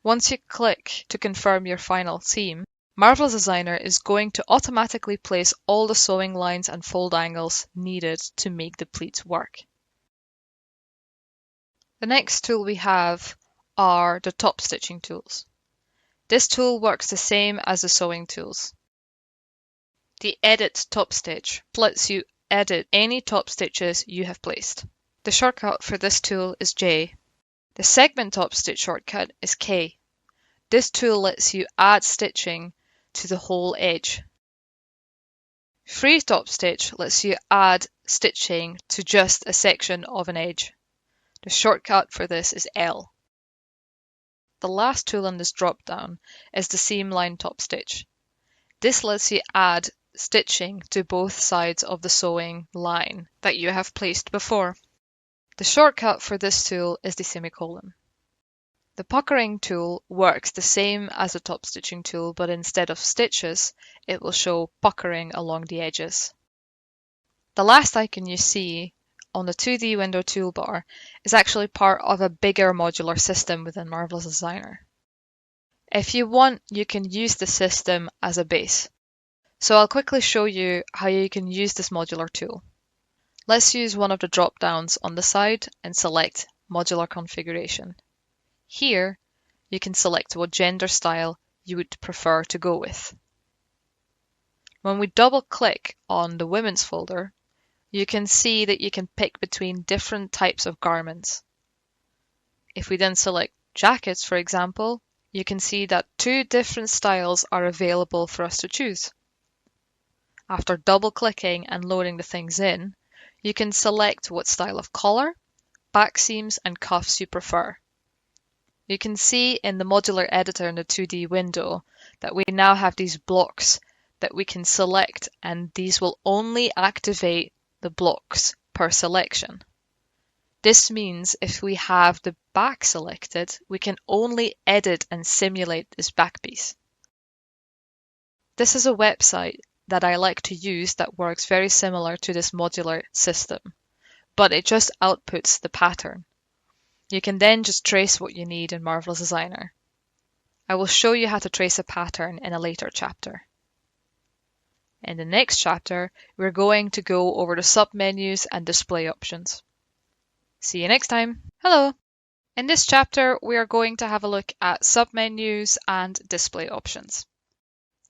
Once you click to confirm your final seam, Marvelous Designer is going to automatically place all the sewing lines and fold angles needed to make the pleats work. The next tool we have are the top stitching tools. This tool works the same as the sewing tools. The Edit Top Stitch lets you edit any top stitches you have placed. The shortcut for this tool is J. The Segment Top Stitch shortcut is K. This tool lets you add stitching to the whole edge. Free Top Stitch lets you add stitching to just a section of an edge. The shortcut for this is L. The last tool in this drop-down is the Seam Line Top Stitch. This lets you add stitching to both sides of the sewing line that you have placed before. The shortcut for this tool is the semicolon. The puckering tool works the same as the top stitching tool, but instead of stitches, it will show puckering along the edges. The last icon you see on the 2D window toolbar is actually part of a bigger modular system within Marvelous Designer. If you want, you can use the system as a base. So I'll quickly show you how you can use this modular tool. Let's use one of the drop-downs on the side and select Modular Configuration. Here, you can select what gender style you would prefer to go with. When we double-click on the Women's folder, you can see that you can pick between different types of garments. If we then select jackets, for example, you can see that 2 different styles are available for us to choose. After double-clicking and loading the things in, you can select what style of collar, back seams, and cuffs you prefer. You can see in the modular editor in the 2D window that we now have these blocks that we can select, and these will only activate the blocks per selection. This means if we have the back selected, we can only edit and simulate this back piece. This is a website that I like to use that works very similar to this modular system, but it just outputs the pattern. You can then just trace what you need in Marvelous Designer. I will show you how to trace a pattern in a later chapter. In the next chapter, we're going to go over the submenus and display options. See you next time. Hello! In this chapter, we are going to have a look at submenus and display options.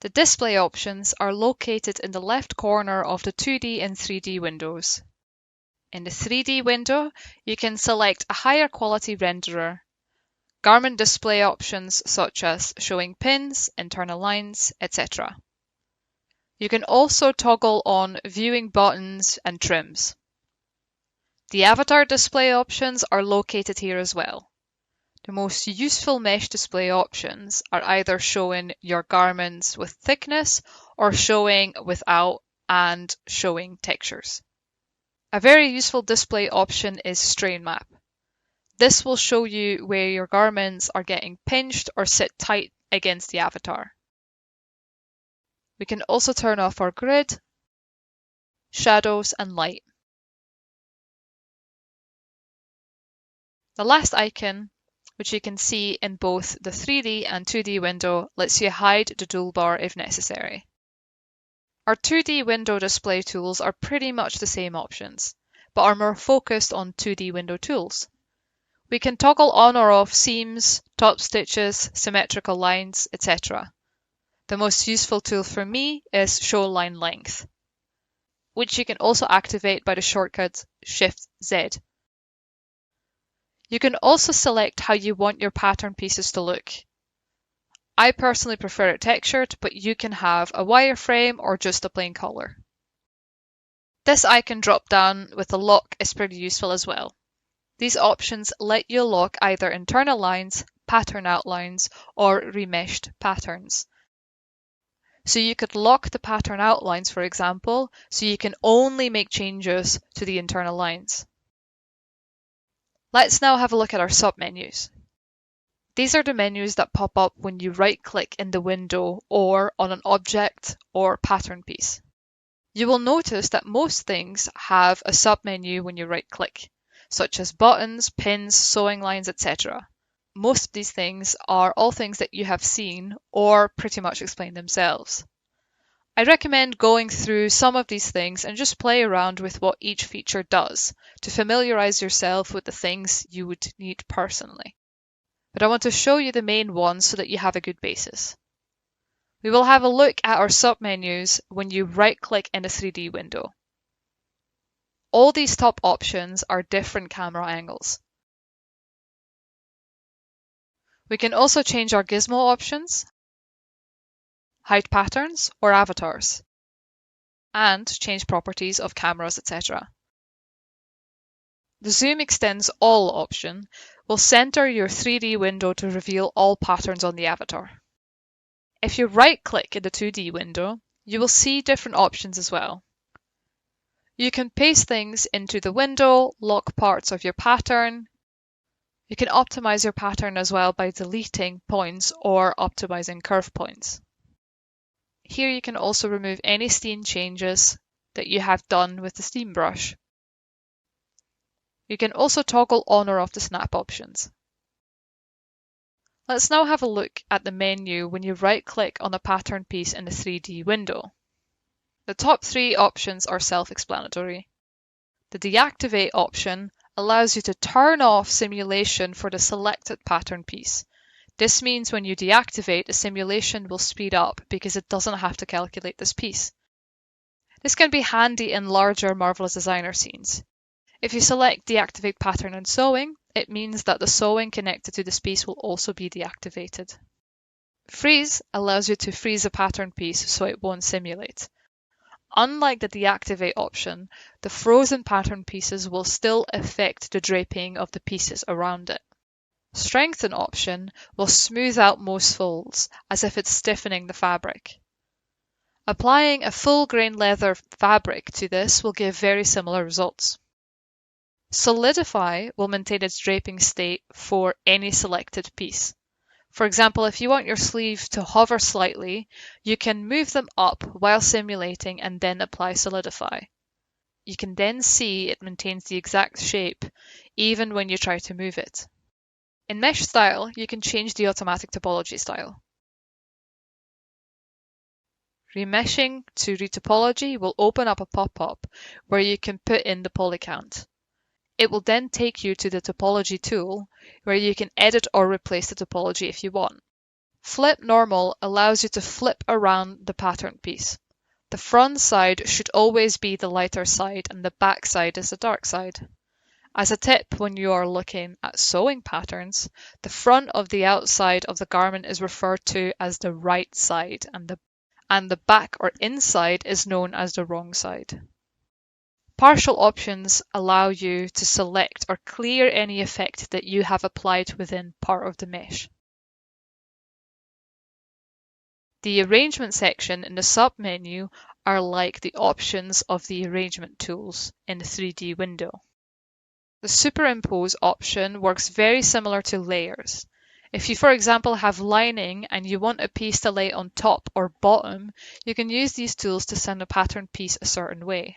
The display options are located in the left corner of the 2D and 3D windows. In the 3D window, you can select a higher quality renderer, garment display options such as showing pins, internal lines, etc. You can also toggle on viewing buttons and trims. The avatar display options are located here as well. The most useful mesh display options are either showing your garments with thickness or showing without and showing textures. A very useful display option is strain map. This will show you where your garments are getting pinched or sit tight against the avatar. We can also turn off our grid, shadows and light. The last icon, which you can see in both the 3D and 2D window, lets you hide the toolbar if necessary. Our 2D window display tools are pretty much the same options, but are more focused on 2D window tools. We can toggle on or off seams, top stitches, symmetrical lines, etc. The most useful tool for me is show line length, which you can also activate by the shortcut Shift-Z. You can also select how you want your pattern pieces to look. I personally prefer it textured, but you can have a wireframe or just a plain color. This icon drop down with the lock is pretty useful as well. These options let you lock either internal lines, pattern outlines, or remeshed patterns. So you could lock the pattern outlines, for example, so you can only make changes to the internal lines. Let's now have a look at our submenus. These are the menus that pop up when you right-click in the window or on an object or pattern piece. You will notice that most things have a submenu when you right-click, such as buttons, pins, sewing lines, etc. Most of these things are all things that you have seen or pretty much explain themselves. I recommend going through some of these things and just play around with what each feature does to familiarize yourself with the things you would need personally. But I want to show you the main ones so that you have a good basis. We will have a look at our submenus when you right-click in the 3D window. All these top options are different camera angles. We can also change our gizmo options, hide patterns or avatars, and change properties of cameras, etc. The Zoom Extends All option will center your 3D window to reveal all patterns on the avatar. If you right-click in the 2D window, you will see different options as well. You can paste things into the window, lock parts of your pattern. You can optimize your pattern as well by deleting points or optimizing curve points. Here you can also remove any scene changes that you have done with the steam brush. You can also toggle on or off the snap options. Let's now have a look at the menu when you right-click on a pattern piece in the 3D window. The top three options are self-explanatory. The Deactivate option allows you to turn off simulation for the selected pattern piece. This means when you deactivate, the simulation will speed up because it doesn't have to calculate this piece. This can be handy in larger Marvelous Designer scenes. If you select Deactivate Pattern and Sewing, it means that the sewing connected to this piece will also be deactivated. Freeze allows you to freeze a pattern piece so it won't simulate. Unlike the Deactivate option, the frozen pattern pieces will still affect the draping of the pieces around it. Strengthen option will smooth out most folds, as if it's stiffening the fabric. Applying a full grain leather fabric to this will give very similar results. Solidify will maintain its draping state for any selected piece. For example, if you want your sleeve to hover slightly, you can move them up while simulating and then apply Solidify. You can then see it maintains the exact shape even when you try to move it. In Mesh Style, you can change the automatic topology style. Remeshing to retopology will open up a pop-up where you can put in the poly count. It will then take you to the topology tool where you can edit or replace the topology if you want. Flip Normal allows you to flip around the pattern piece. The front side should always be the lighter side and the back side is the dark side. As a tip, when you are looking at sewing patterns, the front of the outside of the garment is referred to as the right side and the back or inside is known as the wrong side. Partial options allow you to select or clear any effect that you have applied within part of the mesh. The arrangement section in the sub-menu are like the options of the arrangement tools in the 3D window. The superimpose option works very similar to layers. If you, for example, have lining and you want a piece to lay on top or bottom, you can use these tools to send a pattern piece a certain way.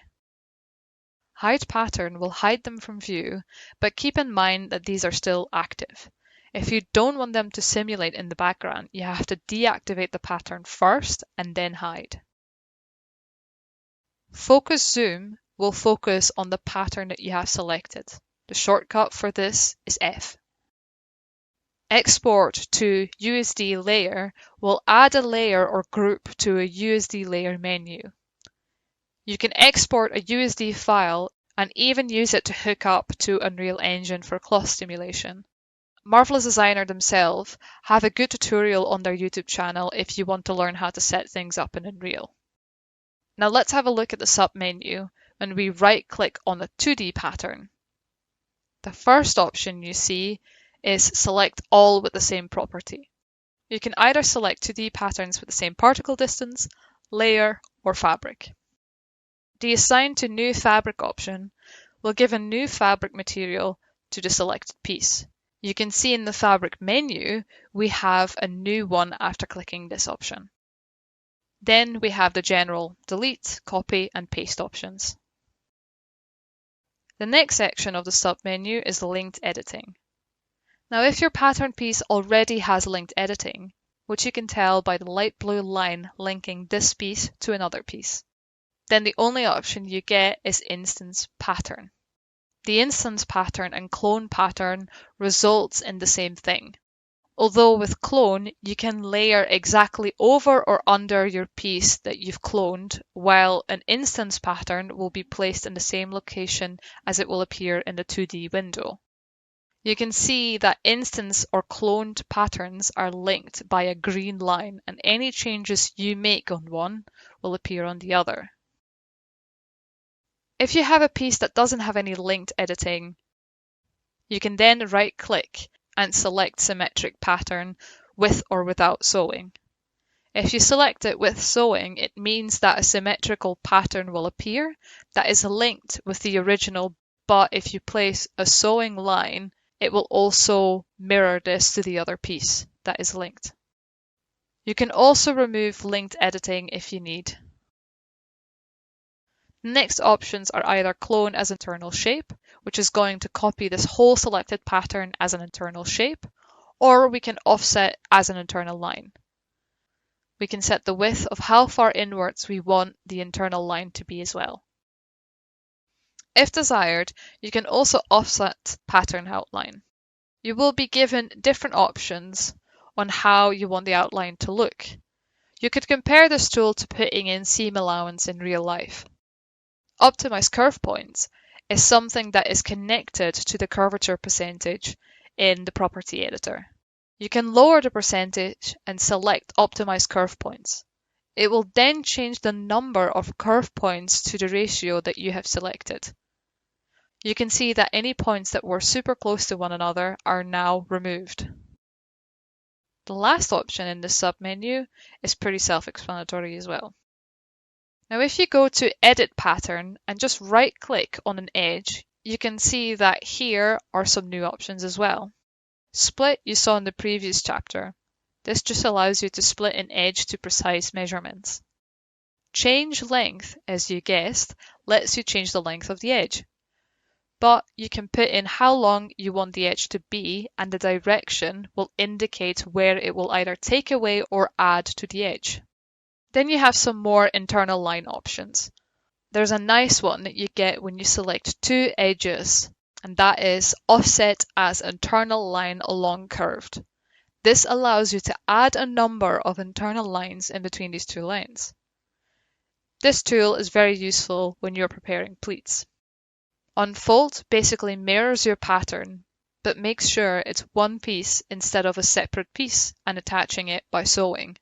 Hide pattern will hide them from view, but keep in mind that these are still active. If you don't want them to simulate in the background, you have to deactivate the pattern first and then hide. Focus Zoom will focus on the pattern that you have selected. The shortcut for this is F. Export to USD layer will add a layer or group to a USD layer menu. You can export a USD file and even use it to hook up to Unreal Engine for cloth simulation. Marvelous Designer themselves have a good tutorial on their YouTube channel if you want to learn how to set things up in Unreal. Now let's have a look at the sub-menu when we right-click on the 2D pattern. The first option you see is Select All with the same property. You can either select 2D patterns with the same particle distance, layer, or fabric. The Assign to New Fabric option will give a new fabric material to the selected piece. You can see in the fabric menu, we have a new one after clicking this option. Then we have the general delete, copy, and paste options. The next section of the submenu is linked editing. Now, if your pattern piece already has linked editing, which you can tell by the light blue line linking this piece to another piece, then the only option you get is instance pattern. The instance pattern and clone pattern results in the same thing. Although with clone, you can layer exactly over or under your piece that you've cloned, while an instance pattern will be placed in the same location as it will appear in the 2D window. You can see that instance or cloned patterns are linked by a green line, and any changes you make on one will appear on the other. If you have a piece that doesn't have any linked editing, you can then right-click and select Symmetric Pattern with or without sewing. If you select it with sewing, it means that a symmetrical pattern will appear that is linked with the original, but if you place a sewing line, it will also mirror this to the other piece that is linked. You can also remove linked editing if you need. The next options are either clone as internal shape, which is going to copy this whole selected pattern as an internal shape, or we can offset as an internal line. We can set the width of how far inwards we want the internal line to be as well. If desired, you can also offset pattern outline. You will be given different options on how you want the outline to look. You could compare this tool to putting in seam allowance in real life. Optimize curve points is something that is connected to the curvature percentage in the property editor. You can lower the percentage and select Optimize curve points. It will then change the number of curve points to the ratio that you have selected. You can see that any points that were super close to one another are now removed. The last option in this submenu is pretty self-explanatory as well. Now if you go to Edit Pattern and just right-click on an edge, you can see that here are some new options as well. Split you saw in the previous chapter. This just allows you to split an edge to precise measurements. Change length, as you guessed, lets you change the length of the edge. But you can put in how long you want the edge to be, and the direction will indicate where it will either take away or add to the edge. Then you have some more internal line options. There's a nice one that you get when you select two edges, and that is offset as internal line along curved. This allows you to add a number of internal lines in between these two lines. This tool is very useful when you're preparing pleats. Unfold basically mirrors your pattern, but makes sure it's one piece instead of a separate piece and attaching it by sewing.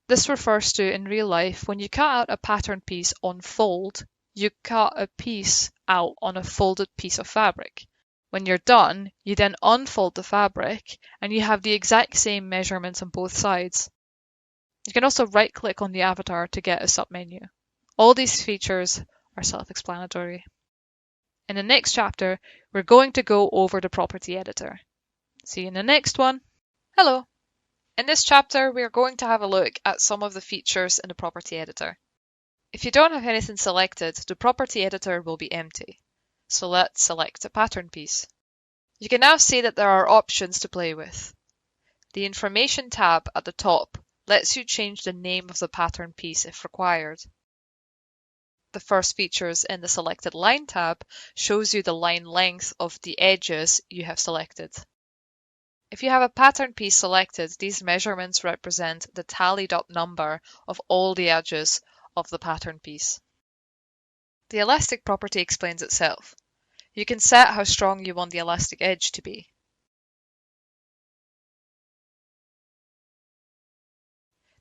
This refers to, in real life, when you cut out a pattern piece on fold, you cut a piece out on a folded piece of fabric. When you're done, you then unfold the fabric and you have the exact same measurements on both sides. You can also right-click on the avatar to get a submenu. All these features are self-explanatory. In the next chapter, we're going to go over the property editor. See you in the next one. Hello! In this chapter, we are going to have a look at some of the features in the property editor. If you don't have anything selected, the property editor will be empty. So let's select a pattern piece. You can now see that there are options to play with. The Information tab at the top lets you change the name of the pattern piece if required. The first features in the Selected Line tab shows you the line length of the edges you have selected. If you have a pattern piece selected, these measurements represent the tallied up number of all the edges of the pattern piece. The elastic property explains itself. You can set how strong you want the elastic edge to be.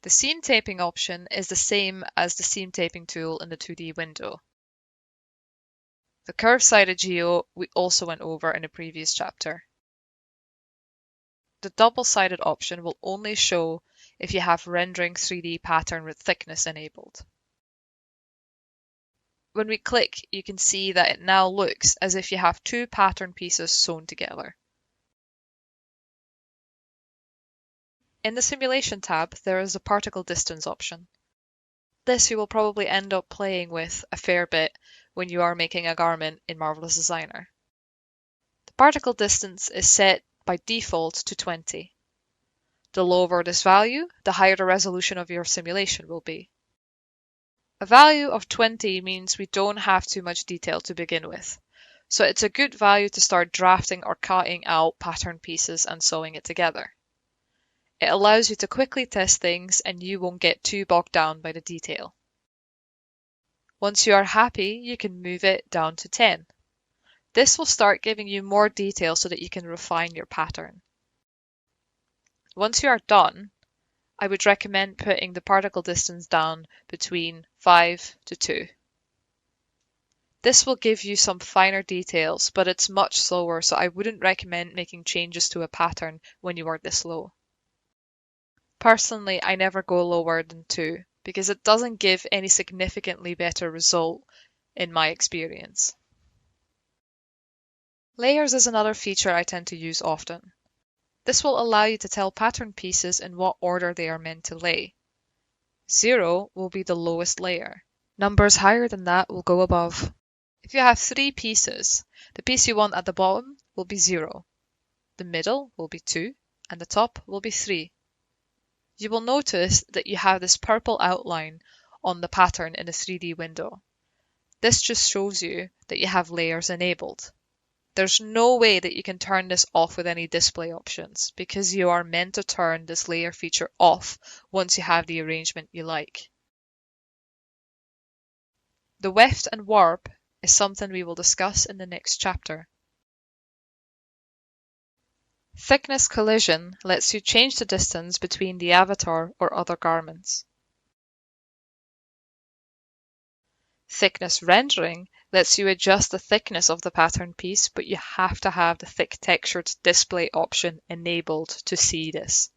The seam taping option is the same as the seam taping tool in the 2D window. The curved-sided geo we also went over in a previous chapter. The double-sided option will only show if you have rendering 3D pattern with thickness enabled. When we click, you can see that it now looks as if you have two pattern pieces sewn together. In the Simulation tab, there is a particle distance option. This you will probably end up playing with a fair bit when you are making a garment in Marvelous Designer. The particle distance is set by default to 20. The lower this value, the higher the resolution of your simulation will be. A value of 20 means we don't have too much detail to begin with, so it's a good value to start drafting or cutting out pattern pieces and sewing it together. It allows you to quickly test things and you won't get too bogged down by the detail. Once you are happy, you can move it down to 10. This will start giving you more detail so that you can refine your pattern. Once you are done, I would recommend putting the particle distance down between 5 to 2. This will give you some finer details, but it's much slower, so I wouldn't recommend making changes to a pattern when you are this low. Personally, I never go lower than 2 because it doesn't give any significantly better result in my experience. Layers is another feature I tend to use often. This will allow you to tell pattern pieces in what order they are meant to lay. 0 will be the lowest layer. Numbers higher than that will go above. If you have 3 pieces, the piece you want at the bottom will be 0, the middle will be 2, and the top will be 3. You will notice that you have this purple outline on the pattern in the 3D window. This just shows you that you have layers enabled. There's no way that you can turn this off with any display options because you are meant to turn this layer feature off once you have the arrangement you like. The weft and warp is something we will discuss in the next chapter. Thickness collision lets you change the distance between the avatar or other garments. Thickness rendering lets you adjust the thickness of the pattern piece, but you have to have the thick textured display option enabled to see this.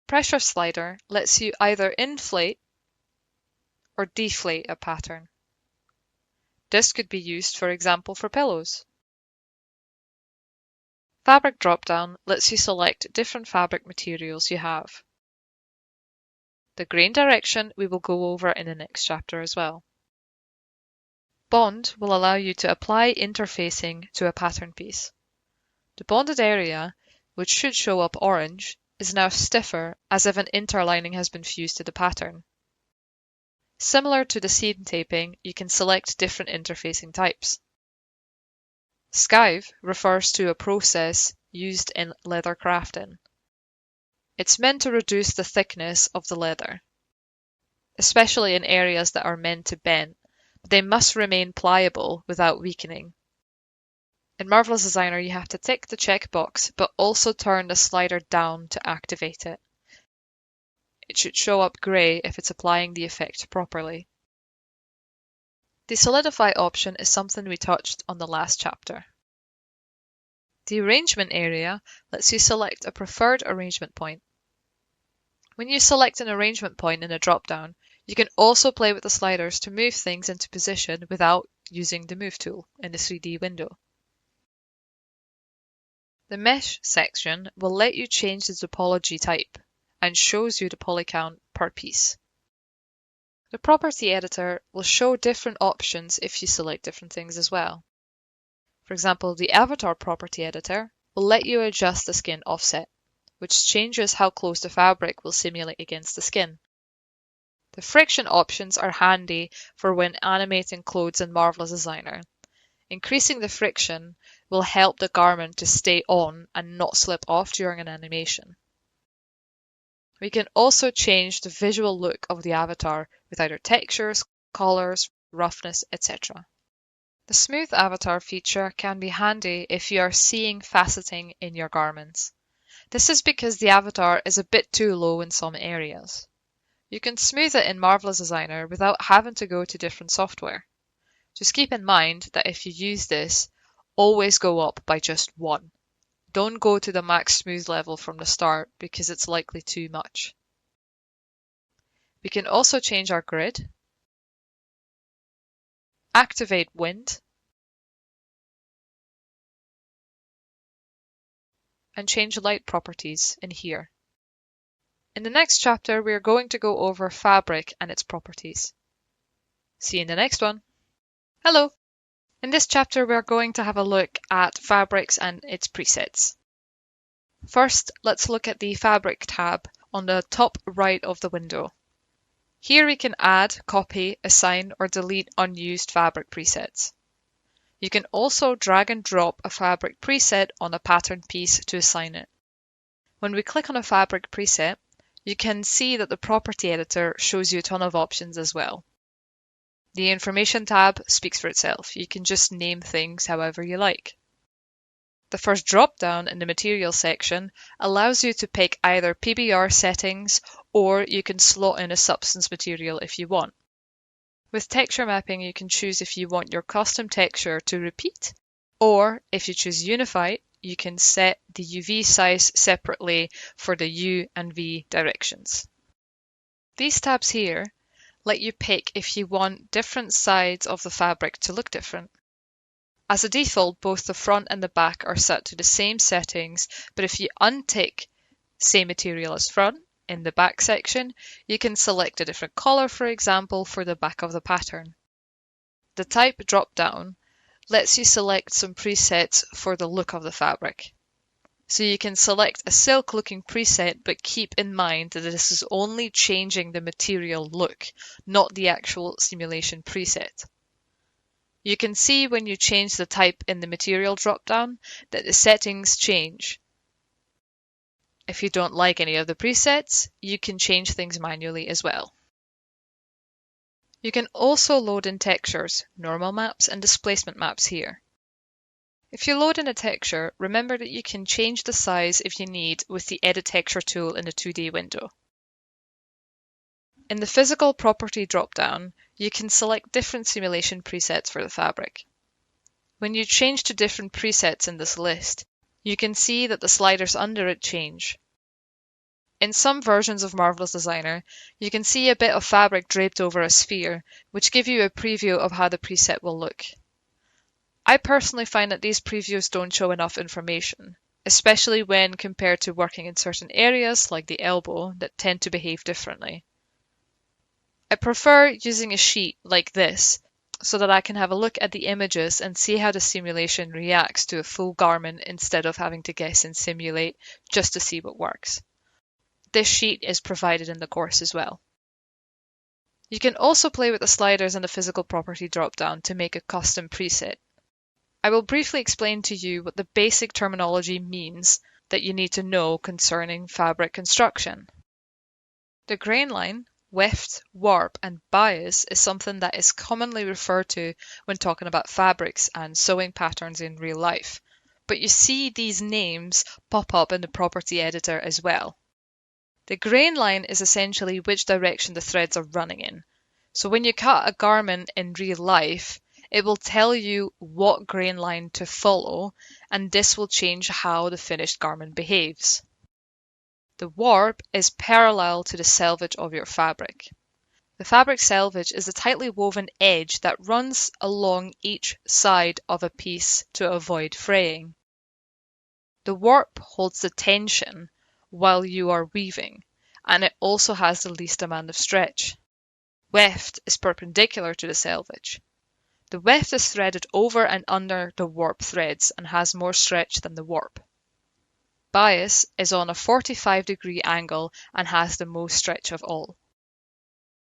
Pressure slider lets you either inflate or deflate a pattern. This could be used, for example, for pillows. Fabric dropdown lets you select different fabric materials you have. The grain direction we will go over in the next chapter as well. Bond will allow you to apply interfacing to a pattern piece. The bonded area, which should show up orange, is now stiffer as if an interlining has been fused to the pattern. Similar to the seam taping, you can select different interfacing types. Skive refers to a process used in leather crafting. It's meant to reduce the thickness of the leather, especially in areas that are meant to bend, but they must remain pliable without weakening. In Marvelous Designer, you have to tick the checkbox, but also turn the slider down to activate it. It should show up grey if it's applying the effect properly. The solidify option is something we touched on the last chapter. The arrangement area lets you select a preferred arrangement point. When you select an arrangement point in a drop-down, you can also play with the sliders to move things into position without using the Move tool in the 3D window. The Mesh section will let you change the topology type and shows you the poly count per piece. The Property Editor will show different options if you select different things as well. For example, the Avatar Property Editor will let you adjust the skin offset, which changes how close the fabric will simulate against the skin. The friction options are handy for when animating clothes in Marvelous Designer. Increasing the friction will help the garment to stay on and not slip off during an animation. We can also change the visual look of the avatar with either textures, colors, roughness, etc. The Smooth Avatar feature can be handy if you are seeing faceting in your garments. This is because the avatar is a bit too low in some areas. You can smooth it in Marvelous Designer without having to go to different software. Just keep in mind that if you use this, always go up by just 1. Don't go to the max smooth level from the start because it's likely too much. We can also change our grid, activate wind, and change light properties in here. In the next chapter, we are going to go over fabric and its properties. See you in the next one. Hello! In this chapter, we are going to have a look at fabrics and its presets. First, let's look at the Fabric tab on the top right of the window. Here we can add, copy, assign, or delete unused fabric presets. You can also drag and drop a fabric preset on a pattern piece to assign it. When we click on a fabric preset, you can see that the Property Editor shows you a ton of options as well. The Information tab speaks for itself. You can just name things however you like. The first drop-down in the Material section allows you to pick either PBR settings or you can slot in a substance material if you want. With texture mapping, you can choose if you want your custom texture to repeat, or if you choose Unified, you can set the UV size separately for the U and V directions. These tabs here let you pick if you want different sides of the fabric to look different. As a default, both the front and the back are set to the same settings, but if you untick Same Material as Front in the back section, you can select a different color, for example, for the back of the pattern. The Type drop-down lets you select some presets for the look of the fabric. So you can select a silk-looking preset, but keep in mind that this is only changing the material look, not the actual simulation preset. You can see when you change the type in the material drop-down that the settings change. If you don't like any of the presets, you can change things manually as well. You can also load in textures, normal maps and displacement maps here. If you load in a texture, remember that you can change the size if you need with the Edit Texture tool in the 2D window. In the Physical Property drop-down, you can select different simulation presets for the fabric. When you change to different presets in this list, you can see that the sliders under it change. In some versions of Marvelous Designer, you can see a bit of fabric draped over a sphere, which give you a preview of how the preset will look. I personally find that these previews don't show enough information, especially when compared to working in certain areas like the elbow that tend to behave differently. I prefer using a sheet like this so that I can have a look at the images and see how the simulation reacts to a full garment instead of having to guess and simulate just to see what works. This sheet is provided in the course as well. You can also play with the sliders and the physical property dropdown to make a custom preset. I will briefly explain to you what the basic terminology means that you need to know concerning fabric construction. The grain line, weft, warp, and bias is something that is commonly referred to when talking about fabrics and sewing patterns in real life, but you see these names pop up in the property editor as well. The grain line is essentially which direction the threads are running in. So when you cut a garment in real life, it will tell you what grain line to follow, and this will change how the finished garment behaves. The warp is parallel to the selvage of your fabric. The fabric selvage is a tightly woven edge that runs along each side of a piece to avoid fraying. The warp holds the tension while you are weaving, and it also has the least amount of stretch. Weft is perpendicular to the selvage. The weft is threaded over and under the warp threads and has more stretch than the warp. Bias is on a 45-degree angle and has the most stretch of all.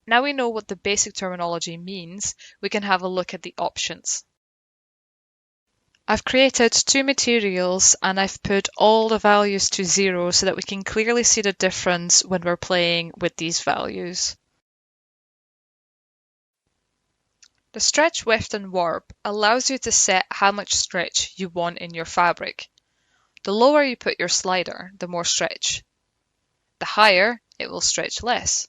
Now we know what the basic terminology means, we can have a look at the options. I've created two materials and I've put all the values to 0 so that we can clearly see the difference when we're playing with these values. The stretch, weft and warp allows you to set how much stretch you want in your fabric. The lower you put your slider, the more stretch. The higher, it will stretch less.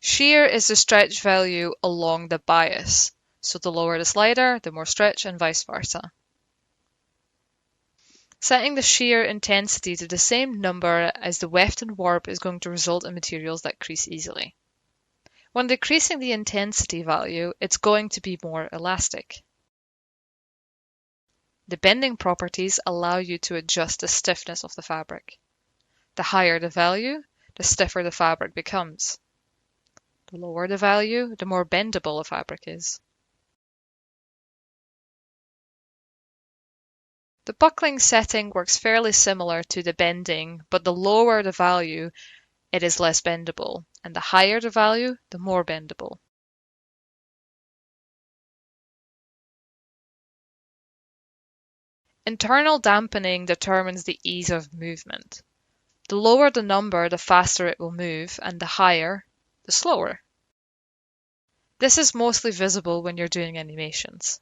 Shear is the stretch value along the bias. So the lower the slider, the more stretch, and vice versa. Setting the shear intensity to the same number as the weft and warp is going to result in materials that crease easily. When decreasing the intensity value, it's going to be more elastic. The bending properties allow you to adjust the stiffness of the fabric. The higher the value, the stiffer the fabric becomes. The lower the value, the more bendable a fabric is. The buckling setting works fairly similar to the bending, but the lower the value, it is less bendable, and the higher the value, the more bendable. Internal dampening determines the ease of movement. The lower the number, the faster it will move, and the higher, the slower. This is mostly visible when you're doing animations.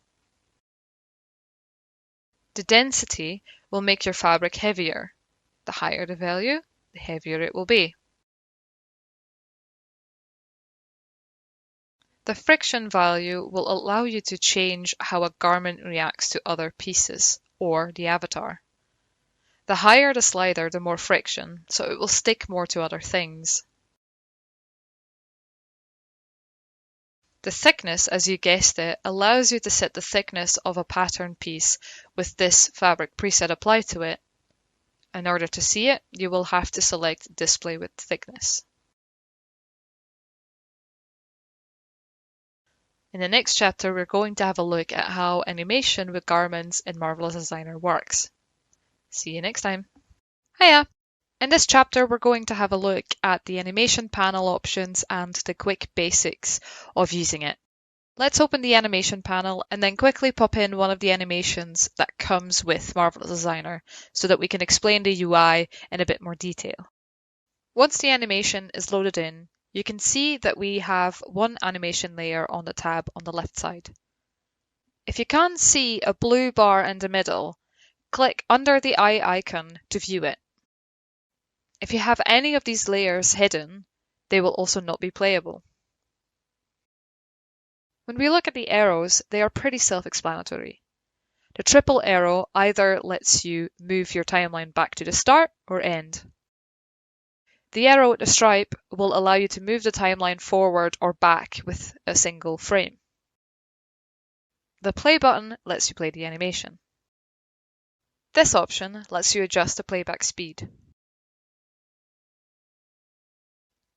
The density will make your fabric heavier. The higher the value, the heavier it will be. The friction value will allow you to change how a garment reacts to other pieces, or the avatar. The higher the slider, the more friction, so it will stick more to other things. The thickness, as you guessed it, allows you to set the thickness of a pattern piece with this fabric preset applied to it. In order to see it, you will have to select Display with Thickness. In the next chapter, we're going to have a look at how animation with garments in Marvelous Designer works. See you next time. Hiya! In this chapter, we're going to have a look at the animation panel options and the quick basics of using it. Let's open the animation panel and then quickly pop in one of the animations that comes with Marvelous Designer so that we can explain the UI in a bit more detail. Once the animation is loaded in, you can see that we have one animation layer on the tab on the left side. If you can't see a blue bar in the middle, click under the eye icon to view it. If you have any of these layers hidden, they will also not be playable. When we look at the arrows, they are pretty self-explanatory. The triple arrow either lets you move your timeline back to the start or end. The arrow with the stripe will allow you to move the timeline forward or back with a single frame. The play button lets you play the animation. This option lets you adjust the playback speed.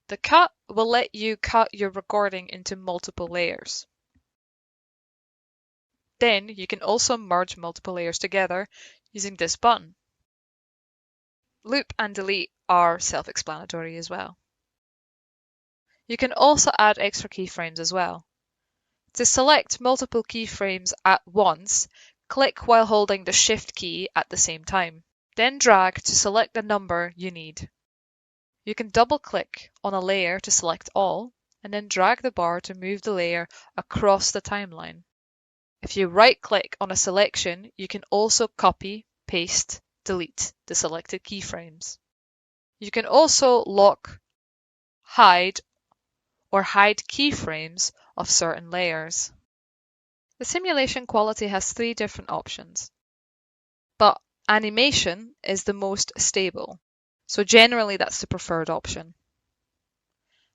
The cut will let you cut your recording into multiple layers. Then you can also merge multiple layers together using this button. Loop and delete are self-explanatory as well. You can also add extra keyframes as well. To select multiple keyframes at once, click while holding the Shift key at the same time. Then drag to select the number you need. You can double-click on a layer to select all, and then drag the bar to move the layer across the timeline. If you right-click on a selection, you can also copy, paste, delete the selected keyframes. You can also lock, hide, or hide keyframes of certain layers. The simulation quality has 3 different options, but animation is the most stable, so generally that's the preferred option.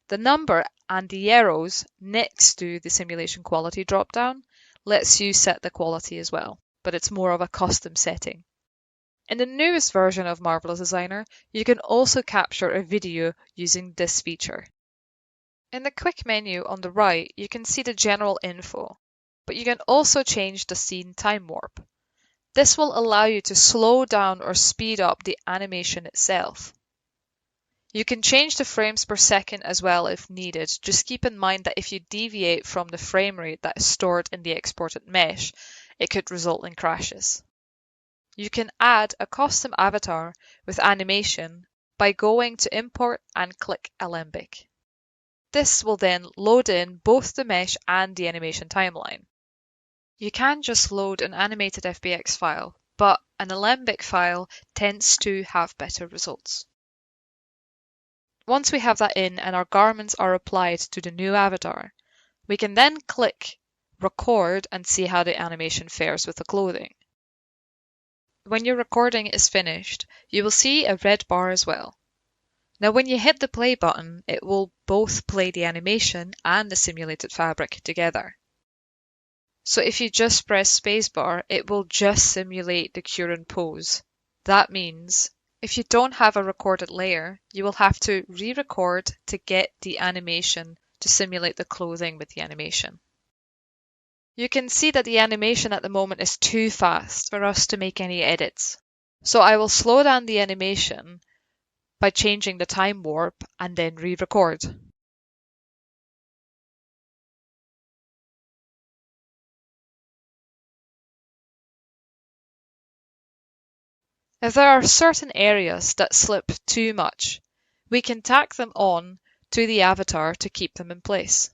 The number and the arrows next to the simulation quality dropdown lets you set the quality as well, but it's more of a custom setting. In the newest version of Marvelous Designer, you can also capture a video using this feature. In the quick menu on the right, you can see the general info, but you can also change the scene time warp. This will allow you to slow down or speed up the animation itself. You can change the frames per second as well if needed. Just keep in mind that if you deviate from the frame rate that is stored in the exported mesh, it could result in crashes. You can add a custom avatar with animation by going to Import and click Alembic. This will then load in both the mesh and the animation timeline. You can just load an animated FBX file, but an Alembic file tends to have better results. Once we have that in and our garments are applied to the new avatar, we can then click Record and see how the animation fares with the clothing. When your recording is finished, you will see a red bar as well. Now when you hit the play button, it will both play the animation and the simulated fabric together. So if you just press spacebar, it will just simulate the current pose. That means if you don't have a recorded layer, you will have to re-record to get the animation to simulate the clothing with the animation. You can see that the animation at the moment is too fast for us to make any edits. So I will slow down the animation by changing the time warp and then re-record. If there are certain areas that slip too much, we can tack them on to the avatar to keep them in place.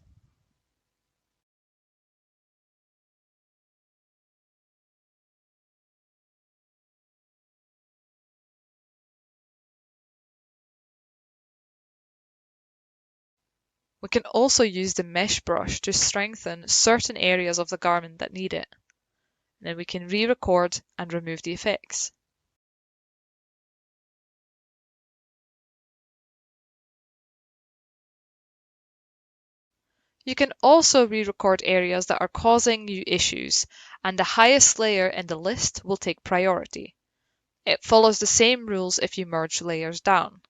We can also use the mesh brush to strengthen certain areas of the garment that need it. Then we can re-record and remove the effects. You can also re-record areas that are causing you issues, and the highest layer in the list will take priority. It follows the same rules if you merge layers down.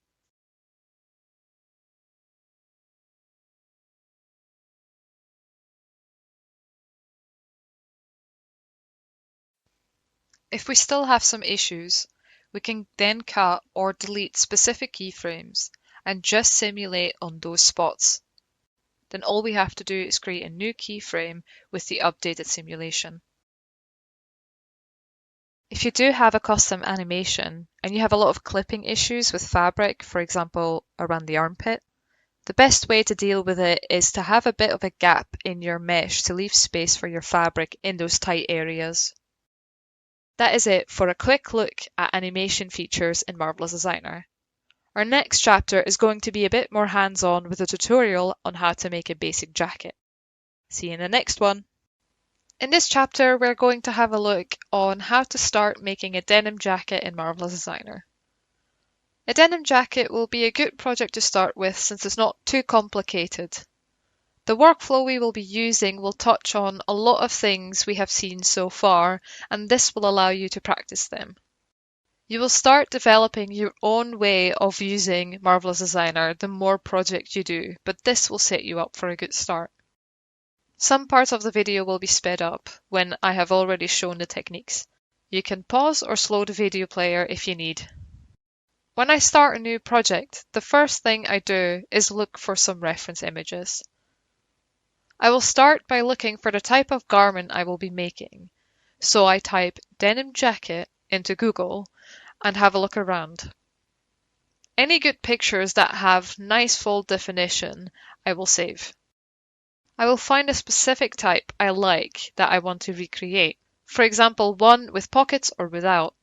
If we still have some issues, we can then cut or delete specific keyframes and just simulate on those spots. Then all we have to do is create a new keyframe with the updated simulation. If you do have a custom animation and you have a lot of clipping issues with fabric, for example, around the armpit, the best way to deal with it is to have a bit of a gap in your mesh to leave space for your fabric in those tight areas. That is it for a quick look at animation features in Marvelous Designer. Our next chapter is going to be a bit more hands-on with a tutorial on how to make a basic jacket. See you in the next one. In this chapter, we're going to have a look on how to start making a denim jacket in Marvelous Designer. A denim jacket will be a good project to start with since it's not too complicated. The workflow we will be using will touch on a lot of things we have seen so far, and this will allow you to practice them. You will start developing your own way of using Marvelous Designer the more projects you do, but this will set you up for a good start. Some parts of the video will be sped up when I have already shown the techniques. You can pause or slow the video player if you need. When I start a new project, the first thing I do is look for some reference images. I will start by looking for the type of garment I will be making. So I type denim jacket into Google and have a look around. Any good pictures that have nice full definition, I will save. I will find a specific type I like that I want to recreate. For example, one with pockets or without.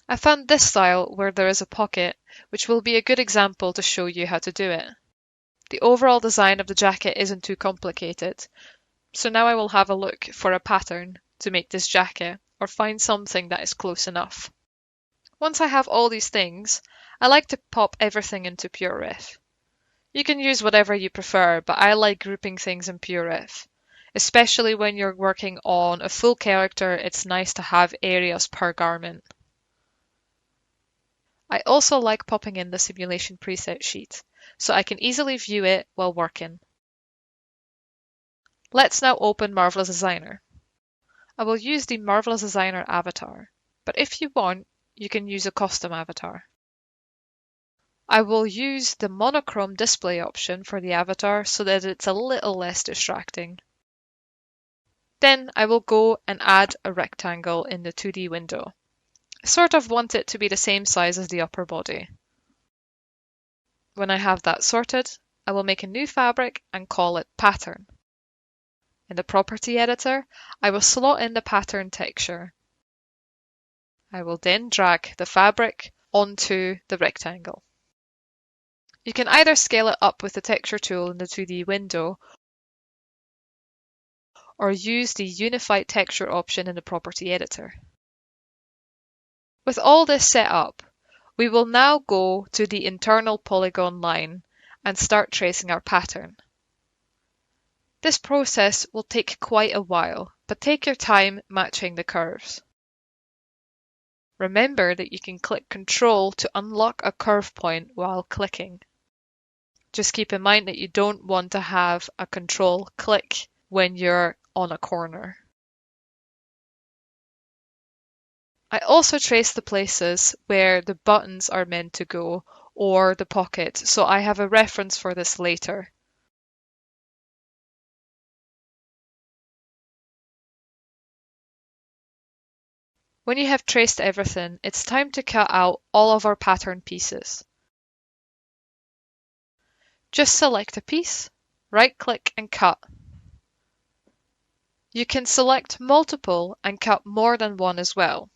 I found this style where there is a pocket, which will be a good example to show you how to do it. The overall design of the jacket isn't too complicated, so now I will have a look for a pattern to make this jacket or find something that is close enough. Once I have all these things, I like to pop everything into PureRef. You can use whatever you prefer, but I like grouping things in PureRef. Especially when you're working on a full character, it's nice to have areas per garment. I also like popping in the simulation preset sheet, so I can easily view it while working. Let's now open Marvelous Designer. I will use the Marvelous Designer avatar, but if you want, you can use a custom avatar. I will use the monochrome display option for the avatar so that it's a little less distracting. Then I will go and add a rectangle in the 2D window. I sort of want it to be the same size as the upper body. When I have that sorted, I will make a new fabric and call it Pattern. In the property editor, I will slot in the pattern texture. I will then drag the fabric onto the rectangle. You can either scale it up with the texture tool in the 2D window or use the Unified Texture option in the property editor. With all this set up, we will now go to the internal polygon line and start tracing our pattern. This process will take quite a while, but take your time matching the curves. Remember that you can click Ctrl to unlock a curve point while clicking. Just keep in mind that you don't want to have a Ctrl click when you're on a corner. I also trace the places where the buttons are meant to go or the pocket, so I have a reference for this later. When you have traced everything, it's time to cut out all of our pattern pieces. Just select a piece, right-click and cut. You can select multiple and cut more than one as well.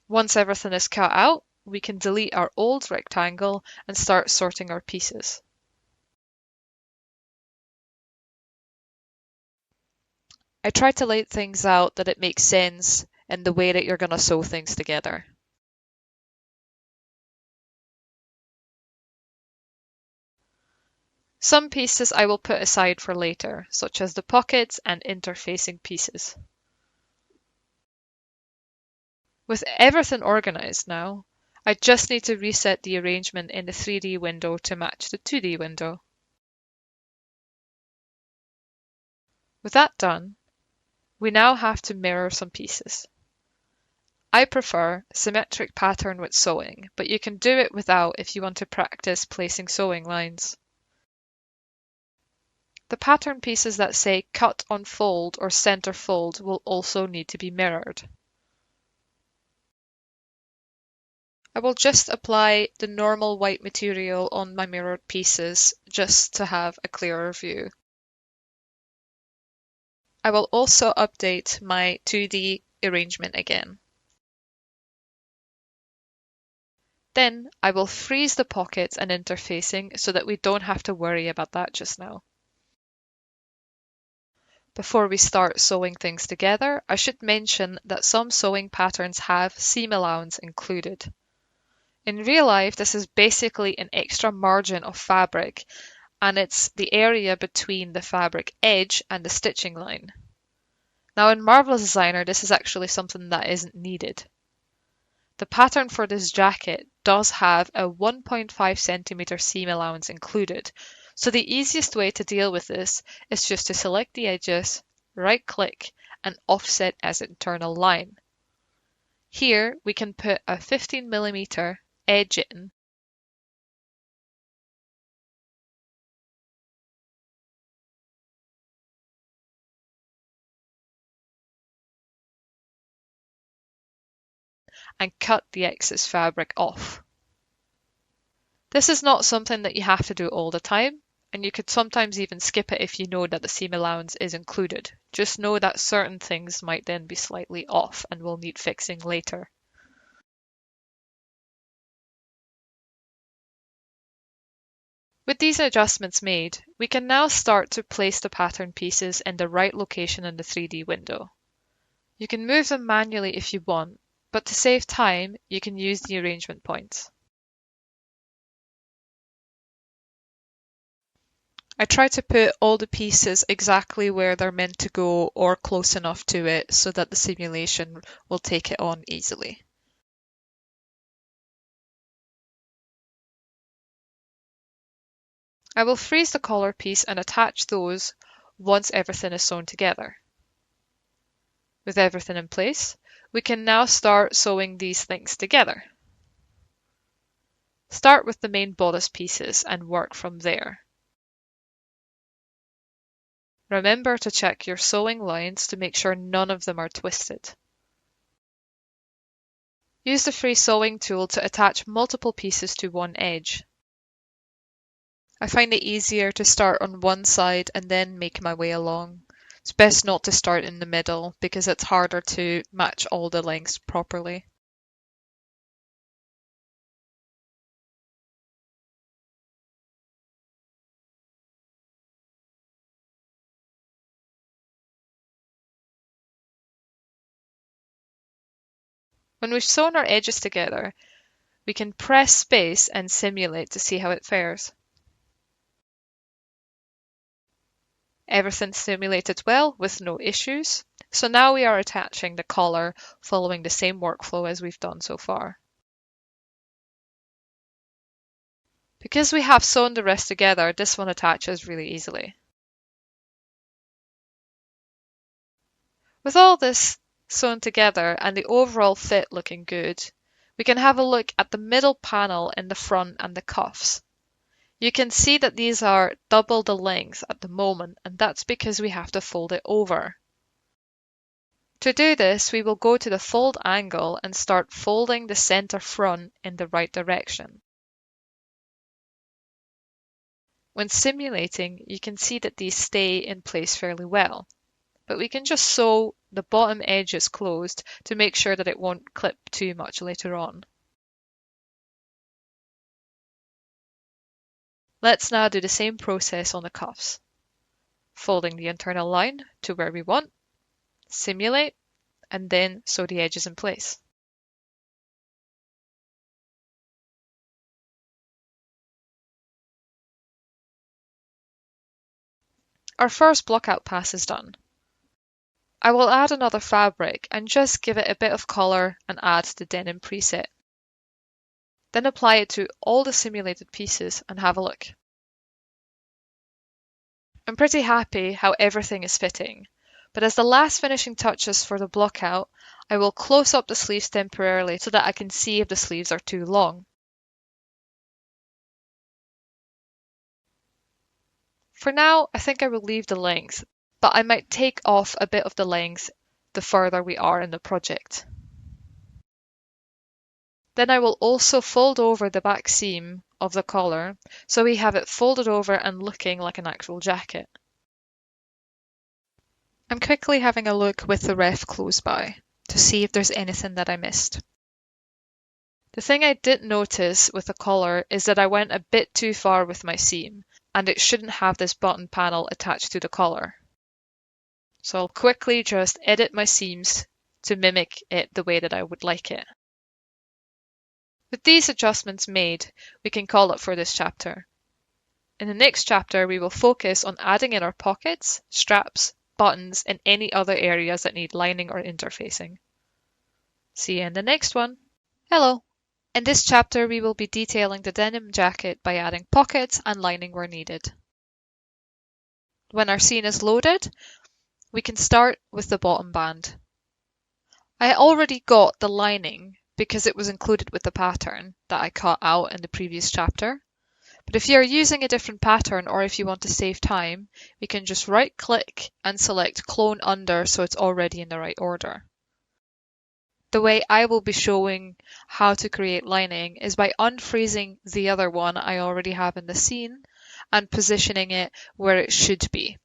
Once everything is cut out, we can delete our old rectangle and start sorting our pieces. I try to lay things out that it makes sense in the way that you're going to sew things together. Some pieces I will put aside for later, such as the pockets and interfacing pieces. With everything organized now, I just need to reset the arrangement in the 3D window to match the 2D window. With that done, we now have to mirror some pieces. I prefer symmetric pattern with sewing, but you can do it without if you want to practice placing sewing lines. The pattern pieces that say cut on fold or center fold will also need to be mirrored. I will just apply the normal white material on my mirrored pieces just to have a clearer view. I will also update my 2D arrangement again. Then I will freeze the pockets and interfacing so that we don't have to worry about that just now. Before we start sewing things together, I should mention that some sewing patterns have seam allowance included. In real life, this is basically an extra margin of fabric, and it's the area between the fabric edge and the stitching line. Now in Marvelous Designer, this is actually something that isn't needed. The pattern for this jacket does have a 1.5 centimeter seam allowance included, so the easiest way to deal with this is just to select the edges, right-click, and offset as internal line. Here we can put a 15mm edge in and cut the excess fabric off. This is not something that you have to do all the time, and you could sometimes even skip it if you know that the seam allowance is included. Just know that certain things might then be slightly off and will need fixing later. With these adjustments made, we can now start to place the pattern pieces in the right location in the 3D window. You can move them manually if you want, but to save time, you can use the arrangement points. I try to put all the pieces exactly where they're meant to go or close enough to it so that the simulation will take it on easily. I will freeze the collar piece and attach those once everything is sewn together. With everything in place, we can now start sewing these things together. Start with the main bodice pieces and work from there. Remember to check your sewing lines to make sure none of them are twisted. Use the free sewing tool to attach multiple pieces to one edge. I find it easier to start on one side and then make my way along. It's best not to start in the middle because it's harder to match all the lengths properly. When we've sewn our edges together, we can press space and simulate to see how it fares. Everything simulated well with no issues, so now we are attaching the collar following the same workflow as we've done so far. Because we have sewn the rest together, this one attaches really easily. With all this sewn together and the overall fit looking good, we can have a look at the middle panel in the front and the cuffs. You can see that these are double the length at the moment, and that's because we have to fold it over. To do this, we will go to the fold angle and start folding the center front in the right direction. When simulating, you can see that these stay in place fairly well, but we can just sew the bottom edges closed to make sure that it won't clip too much later on. Let's now do the same process on the cuffs. Folding the internal line to where we want, simulate, and then sew the edges in place. Our first blockout pass is done. I will add another fabric and just give it a bit of colour and add the denim preset. Then apply it to all the simulated pieces and have a look. I'm pretty happy how everything is fitting, but as the last finishing touches for the blockout, I will close up the sleeves temporarily so that I can see if the sleeves are too long. For now, I think I will leave the length, but I might take off a bit of the length the further we are in the project. Then I will also fold over the back seam of the collar so we have it folded over and looking like an actual jacket. I'm quickly having a look with the ref close by to see if there's anything that I missed. The thing I did notice with the collar is that I went a bit too far with my seam, and it shouldn't have this button panel attached to the collar. So I'll quickly just edit my seams to mimic it the way that I would like it. With these adjustments made, we can call it for this chapter. In the next chapter, we will focus on adding in our pockets, straps, buttons, and any other areas that need lining or interfacing. See you in the next one. Hello! In this chapter, we will be detailing the denim jacket by adding pockets and lining where needed. When our scene is loaded, we can start with the bottom band. I already got the lining because it was included with the pattern that I cut out in the previous chapter. But if you're using a different pattern or if you want to save time, we can just right click and select clone under so it's already in the right order. The way I will be showing how to create lining is by unfreezing the other one I already have in the scene and positioning it where it should be.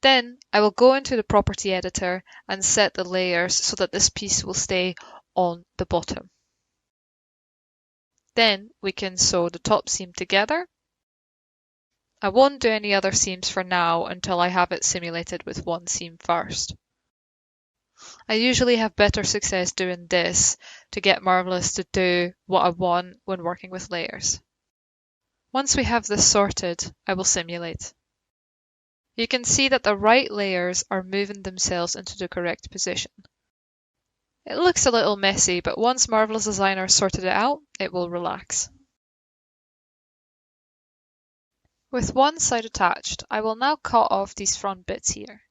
Then I will go into the property editor and set the layers so that this piece will stay on the bottom. Then we can sew the top seam together. I won't do any other seams for now until I have it simulated with one seam first. I usually have better success doing this to get Marvelous to do what I want when working with layers. Once we have this sorted, I will simulate. You can see that the right layers are moving themselves into the correct position. It looks a little messy, but once Marvelous Designer sorted it out, it will relax. With one side attached, I will now cut off these front bits here.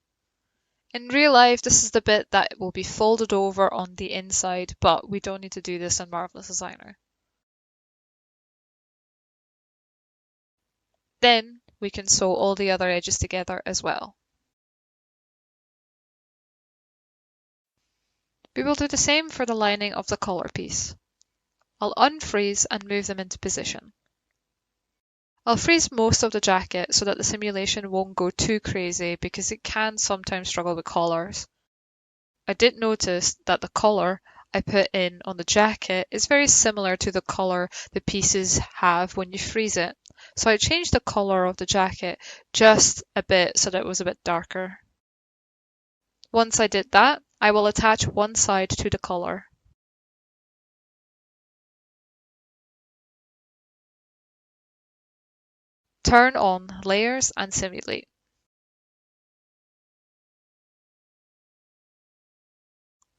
In real life, this is the bit that will be folded over on the inside, but we don't need to do this in Marvelous Designer. Then we can sew all the other edges together as well. We will do the same for the lining of the collar piece. I'll unfreeze and move them into position. I'll freeze most of the jacket so that the simulation won't go too crazy because it can sometimes struggle with collars. I did notice that the collar I put in on the jacket is very similar to the color the pieces have when you freeze it. So I changed the color of the jacket just a bit so that it was a bit darker. Once I did that, I will attach one side to the collar. Turn on layers and simulate.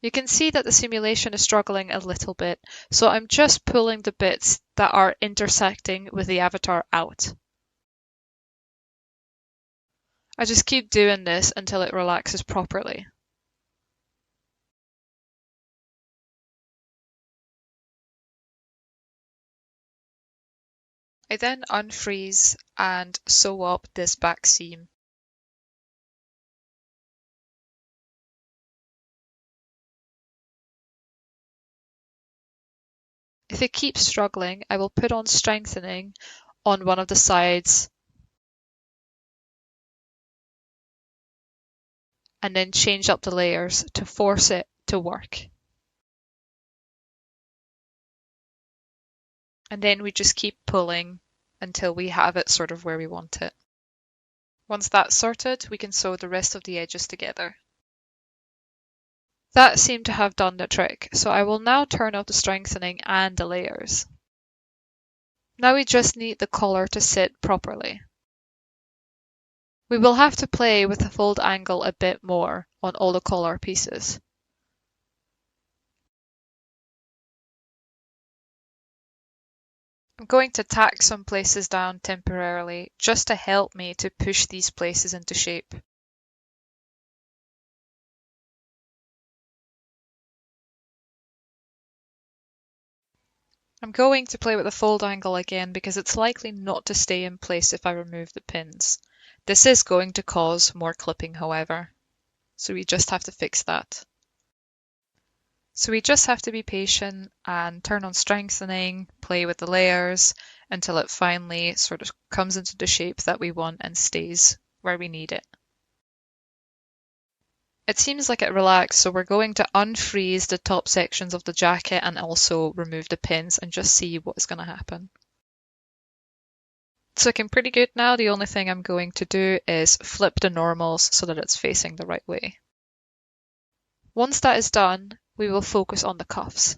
You can see that the simulation is struggling a little bit, so I'm just pulling the bits that are intersecting with the avatar out. I just keep doing this until it relaxes properly. I then unfreeze and sew up this back seam. If it keeps struggling, I will put on strengthening on one of the sides and then change up the layers to force it to work. And then we just keep pulling until we have it sort of where we want it. Once that's sorted, we can sew the rest of the edges together. That seemed to have done the trick, so I will now turn off the strengthening and the layers. Now we just need the collar to sit properly. We will have to play with the fold angle a bit more on all the collar pieces. I'm going to tack some places down temporarily just to help me to push these places into shape. I'm going to play with the fold angle again because it's likely not to stay in place if I remove the pins. This is going to cause more clipping, however, so we just have to fix that. So we just have to be patient and turn on strengthening, play with the layers until it finally sort of comes into the shape that we want and stays where we need it. It seems like it relaxed, so we're going to unfreeze the top sections of the jacket and also remove the pins and just see what's going to happen. It's looking pretty good now. The only thing I'm going to do is flip the normals so that it's facing the right way. Once that is done, we will focus on the cuffs.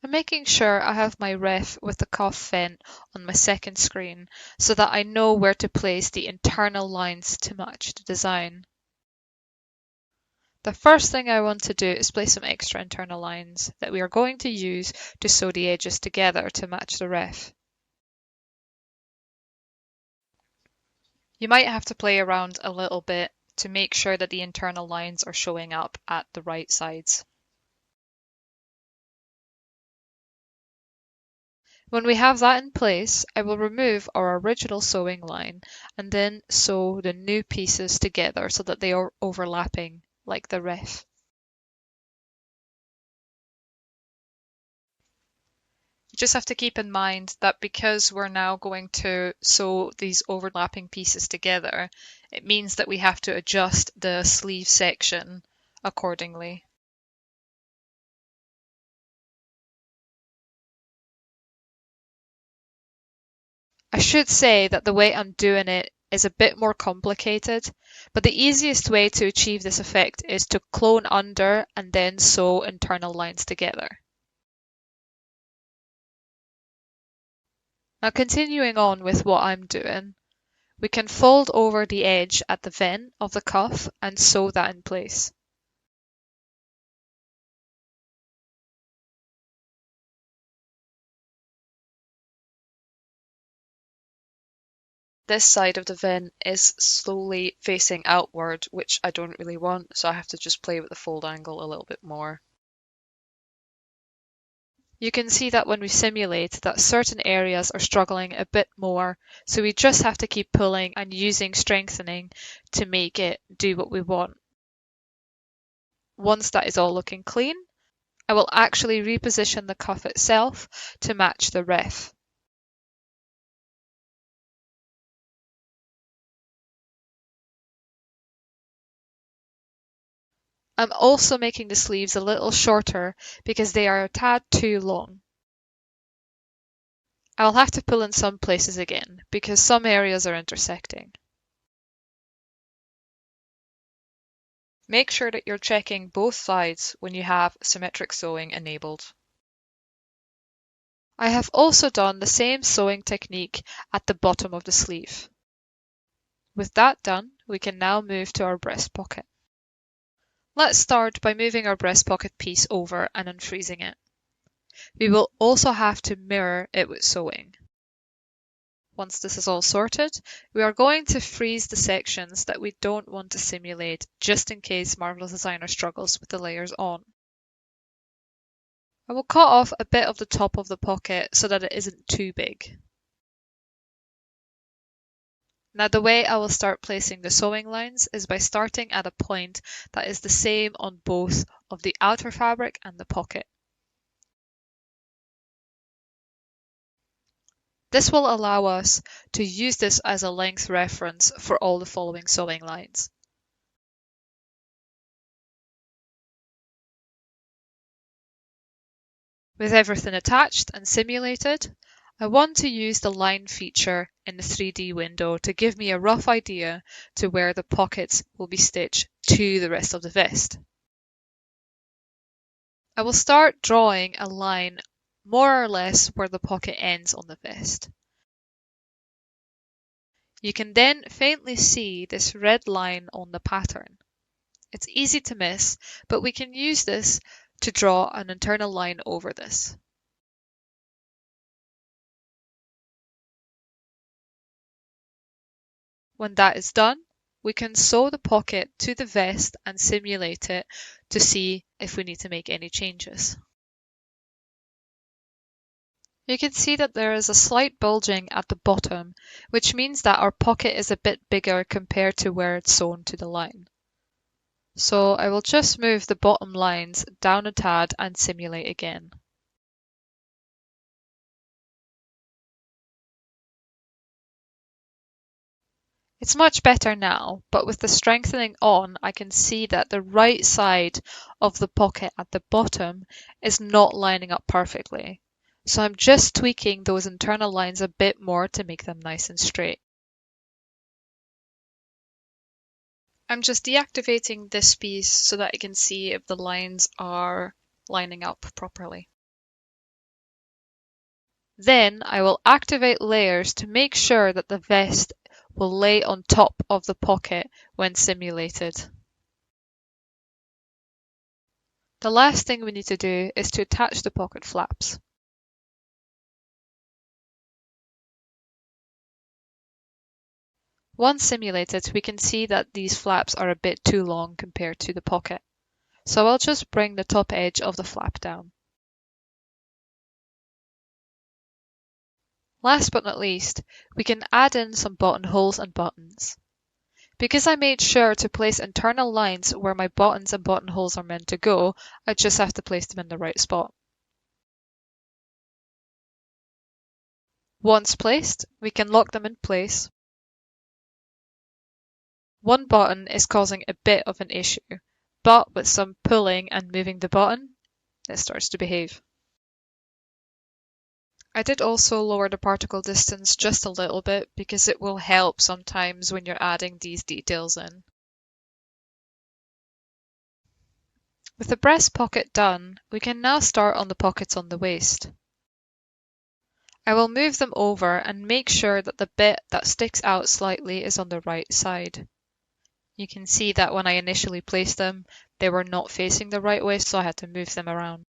I'm making sure I have my ref with the cuff vent on my second screen so that I know where to place the internal lines to match the design. The first thing I want to do is place some extra internal lines that we are going to use to sew the edges together to match the ref. You might have to play around a little bit to make sure that the internal lines are showing up at the right sides. When we have that in place, I will remove our original sewing line and then sew the new pieces together so that they are overlapping like the ref. You just have to keep in mind that because we're now going to sew these overlapping pieces together, it means that we have to adjust the sleeve section accordingly. I should say that the way I'm doing it is a bit more complicated, but the easiest way to achieve this effect is to clone under and then sew internal lines together. Now continuing on with what I'm doing, we can fold over the edge at the vent of the cuff and sew that in place. This side of the vent is slowly facing outward, which I don't really want, so I have to just play with the fold angle a little bit more. You can see that when we simulate that certain areas are struggling a bit more, so we just have to keep pulling and using strengthening to make it do what we want. Once that is all looking clean, I will actually reposition the cuff itself to match the ref. I'm also making the sleeves a little shorter because they are a tad too long. I'll have to pull in some places again because some areas are intersecting. Make sure that you're checking both sides when you have symmetric sewing enabled. I have also done the same sewing technique at the bottom of the sleeve. With that done, we can now move to our breast pocket. Let's start by moving our breast pocket piece over and unfreezing it. We will also have to mirror it with sewing. Once this is all sorted, we are going to freeze the sections that we don't want to simulate just in case Marvelous Designer struggles with the layers on. I will cut off a bit of the top of the pocket so that it isn't too big. Now the way I will start placing the sewing lines is by starting at a point that is the same on both of the outer fabric and the pocket. This will allow us to use this as a length reference for all the following sewing lines. With everything attached and simulated, I want to use the line feature in the 3D window to give me a rough idea to where the pockets will be stitched to the rest of the vest. I will start drawing a line more or less where the pocket ends on the vest. You can then faintly see this red line on the pattern. It's easy to miss, but we can use this to draw an internal line over this. When that is done, we can sew the pocket to the vest and simulate it to see if we need to make any changes. You can see that there is a slight bulging at the bottom, which means that our pocket is a bit bigger compared to where it's sewn to the line. So I will just move the bottom lines down a tad and simulate again. It's much better now, but with the strengthening on, I can see that the right side of the pocket at the bottom is not lining up perfectly. So I'm just tweaking those internal lines a bit more to make them nice and straight. I'm just deactivating this piece so that I can see if the lines are lining up properly. Then I will activate layers to make sure that the vest will lay on top of the pocket when simulated. The last thing we need to do is to attach the pocket flaps. Once simulated, we can see that these flaps are a bit too long compared to the pocket. So I'll just bring the top edge of the flap down. Last but not least, we can add in some buttonholes and buttons. Because I made sure to place internal lines where my buttons and buttonholes are meant to go, I just have to place them in the right spot. Once placed, we can lock them in place. One button is causing a bit of an issue, but with some pulling and moving the button, it starts to behave. I did also lower the particle distance just a little bit because it will help sometimes when you're adding these details in. With the breast pocket done, we can now start on the pockets on the waist. I will move them over and make sure that the bit that sticks out slightly is on the right side. You can see that when I initially placed them, they were not facing the right way, so I had to move them around.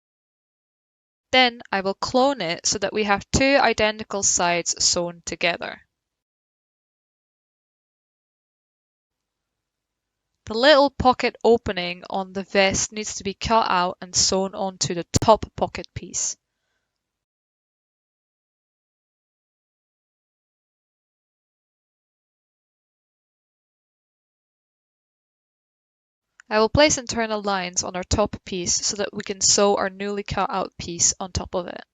Then I will clone it so that we have two identical sides sewn together. The little pocket opening on the vest needs to be cut out and sewn onto the top pocket piece. I will place internal lines on our top piece so that we can sew our newly cut out piece on top of it.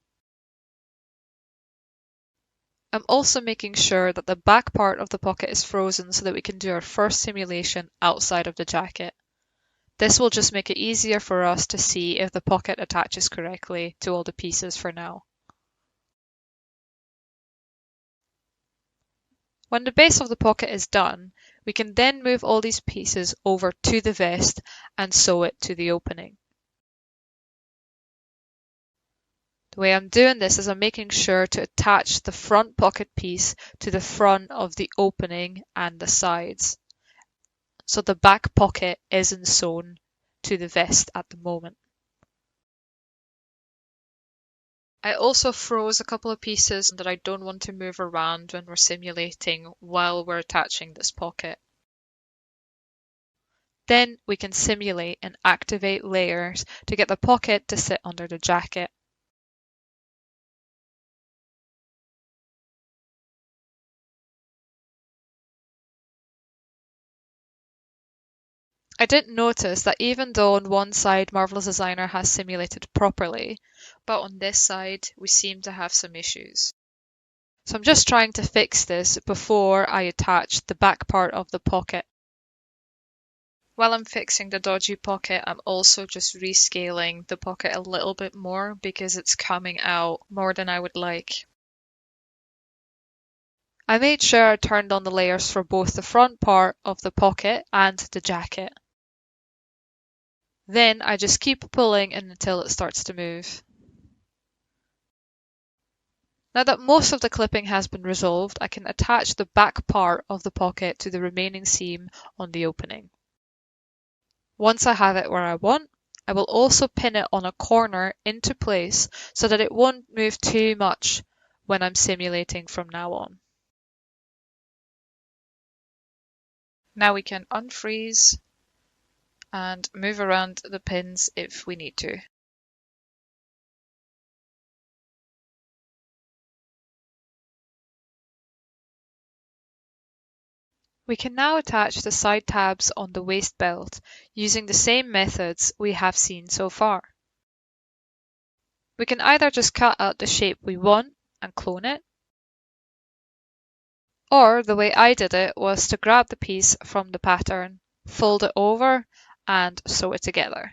I'm also making sure that the back part of the pocket is frozen so that we can do our first simulation outside of the jacket. This will just make it easier for us to see if the pocket attaches correctly to all the pieces for now. When the base of the pocket is done, we can then move all these pieces over to the vest and sew it to the opening. The way I'm doing this is I'm making sure to attach the front pocket piece to the front of the opening and the sides. So the back pocket isn't sewn to the vest at the moment. I also froze a couple of pieces that I don't want to move around when we're simulating while we're attaching this pocket. Then we can simulate and activate layers to get the pocket to sit under the jacket. I did notice that even though on one side Marvelous Designer has simulated properly, but on this side we seem to have some issues. So I'm just trying to fix this before I attach the back part of the pocket. While I'm fixing the dodgy pocket, I'm also just rescaling the pocket a little bit more because it's coming out more than I would like. I made sure I turned on the layers for both the front part of the pocket and the jacket. Then I just keep pulling until it starts to move. Now that most of the clipping has been resolved, I can attach the back part of the pocket to the remaining seam on the opening. Once I have it where I want, I will also pin it on a corner into place so that it won't move too much when I'm simulating from now on. Now we can unfreeze and move around the pins if we need to. We can now attach the side tabs on the waist belt using the same methods we have seen so far. We can either just cut out the shape we want and clone it, Or the way I did it was to grab the piece from the pattern, fold it over, and sew it together.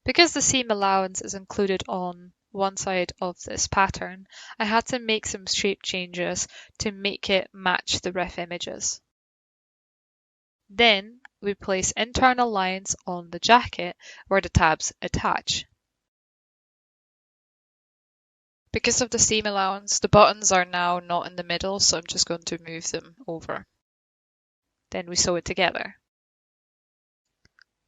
Because the seam allowance is included on one side of this pattern, I had to make some shape changes to make it match the ref images. Then we place internal lines on the jacket where the tabs attach. Because of the seam allowance, the buttons are now not in the middle, so I'm just going to move them over. Then we sew it together.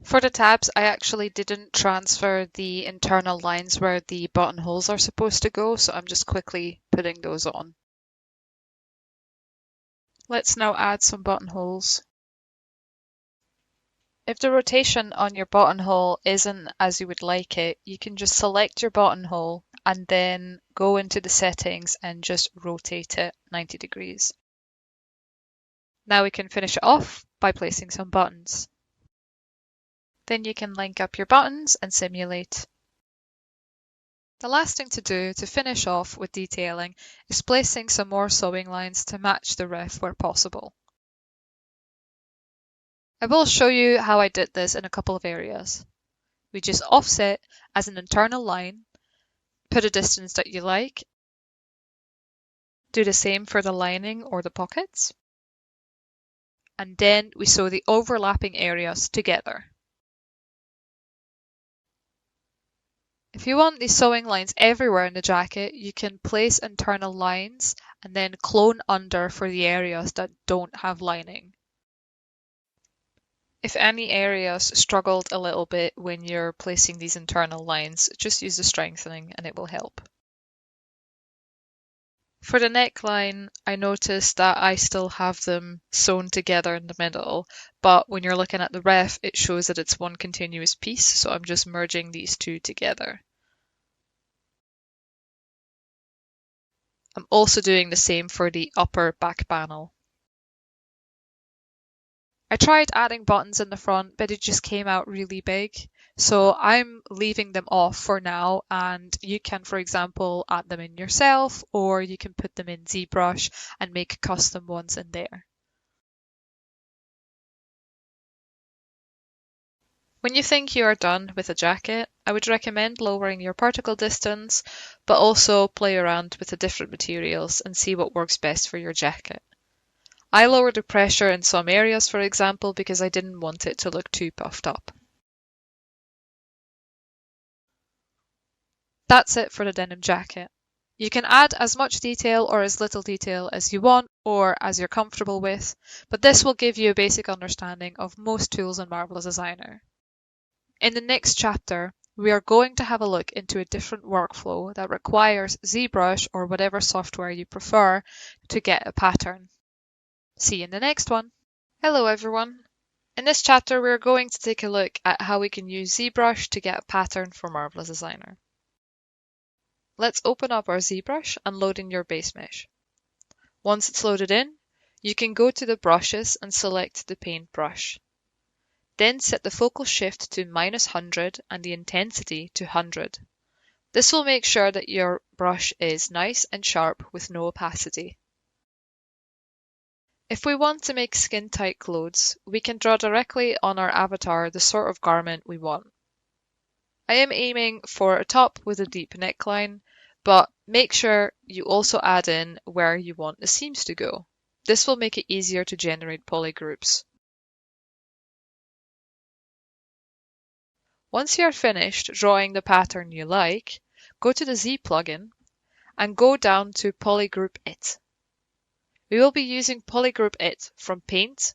For the tabs, I actually didn't transfer the internal lines where the buttonholes are supposed to go, so I'm just quickly putting those on. Let's now add some buttonholes. If the rotation on your buttonhole isn't as you would like it, you can just select your buttonhole and then go into the settings and just rotate it 90 degrees. Now we can finish it off by placing some buttons. Then you can link up your buttons and simulate. The last thing to do to finish off with detailing is placing some more sewing lines to match the ref where possible. I will show you how I did this in a couple of areas. We just offset as an internal line, put a distance that you like, do the same for the lining or the pockets, and then we sew the overlapping areas together. If you want these sewing lines everywhere in the jacket, you can place internal lines and then clone under for the areas that don't have lining. If any areas struggled a little bit when you're placing these internal lines, just use the strengthening and it will help. For the neckline, I noticed that I still have them sewn together in the middle, but when you're looking at the ref, it shows that it's one continuous piece, so I'm just merging these two together. I'm also doing the same for the upper back panel. I tried adding buttons in the front, but it just came out really big. So I'm leaving them off for now, and you can, for example, add them in yourself, or you can put them in ZBrush and make custom ones in there. When you think you are done with a jacket, I would recommend lowering your particle distance, but also play around with the different materials and see what works best for your jacket. I lowered the pressure in some areas, for example, because I didn't want it to look too puffed up. That's it for the denim jacket. You can add as much detail or as little detail as you want or as you're comfortable with, but this will give you a basic understanding of most tools in Marvelous Designer. In the next chapter, we are going to have a look into a different workflow that requires ZBrush or whatever software you prefer to get a pattern. See you in the next one. Hello everyone. In this chapter, we're going to take a look at how we can use ZBrush to get a pattern for Marvelous Designer. Let's open up our ZBrush and load in your base mesh. Once it's loaded in, you can go to the brushes and select the paint brush. Then set the focal shift to -100 and the intensity to 100. This will make sure that your brush is nice and sharp with no opacity. If we want to make skin-tight clothes, we can draw directly on our avatar the sort of garment we want. I am aiming for a top with a deep neckline, but make sure you also add in where you want the seams to go. This will make it easier to generate polygroups. Once you are finished drawing the pattern you like, go to the Z plugin and go down to Polygroup It. We will be using Polygroup It from Paint.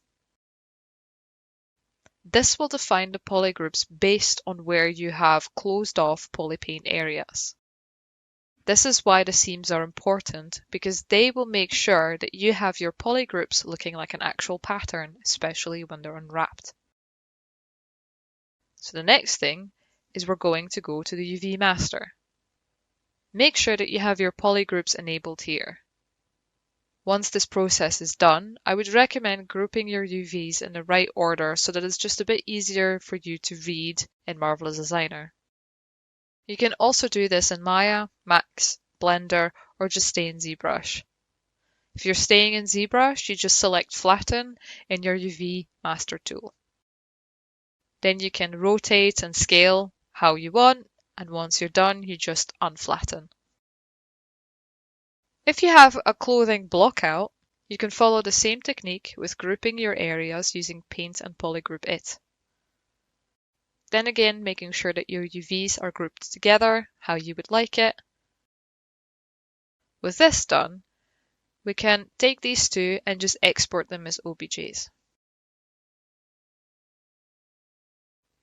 This will define the polygroups based on where you have closed off polypaint areas. This is why the seams are important, because they will make sure that you have your polygroups looking like an actual pattern, especially when they're unwrapped. So the next thing is we're going to go to the UV master. Make sure that you have your polygroups enabled here. Once this process is done, I would recommend grouping your UVs in the right order so that it's just a bit easier for you to read in Marvelous Designer. You can also do this in Maya, Max, Blender, or just stay in ZBrush. If you're staying in ZBrush, you just select Flatten in your UV Master tool. Then you can rotate and scale how you want, and once you're done, you just unflatten. If you have a clothing blockout, you can follow the same technique with grouping your areas using Paint and Polygroup It. Then again, making sure that your UVs are grouped together how you would like it. With this done, we can take these two and just export them as OBJs.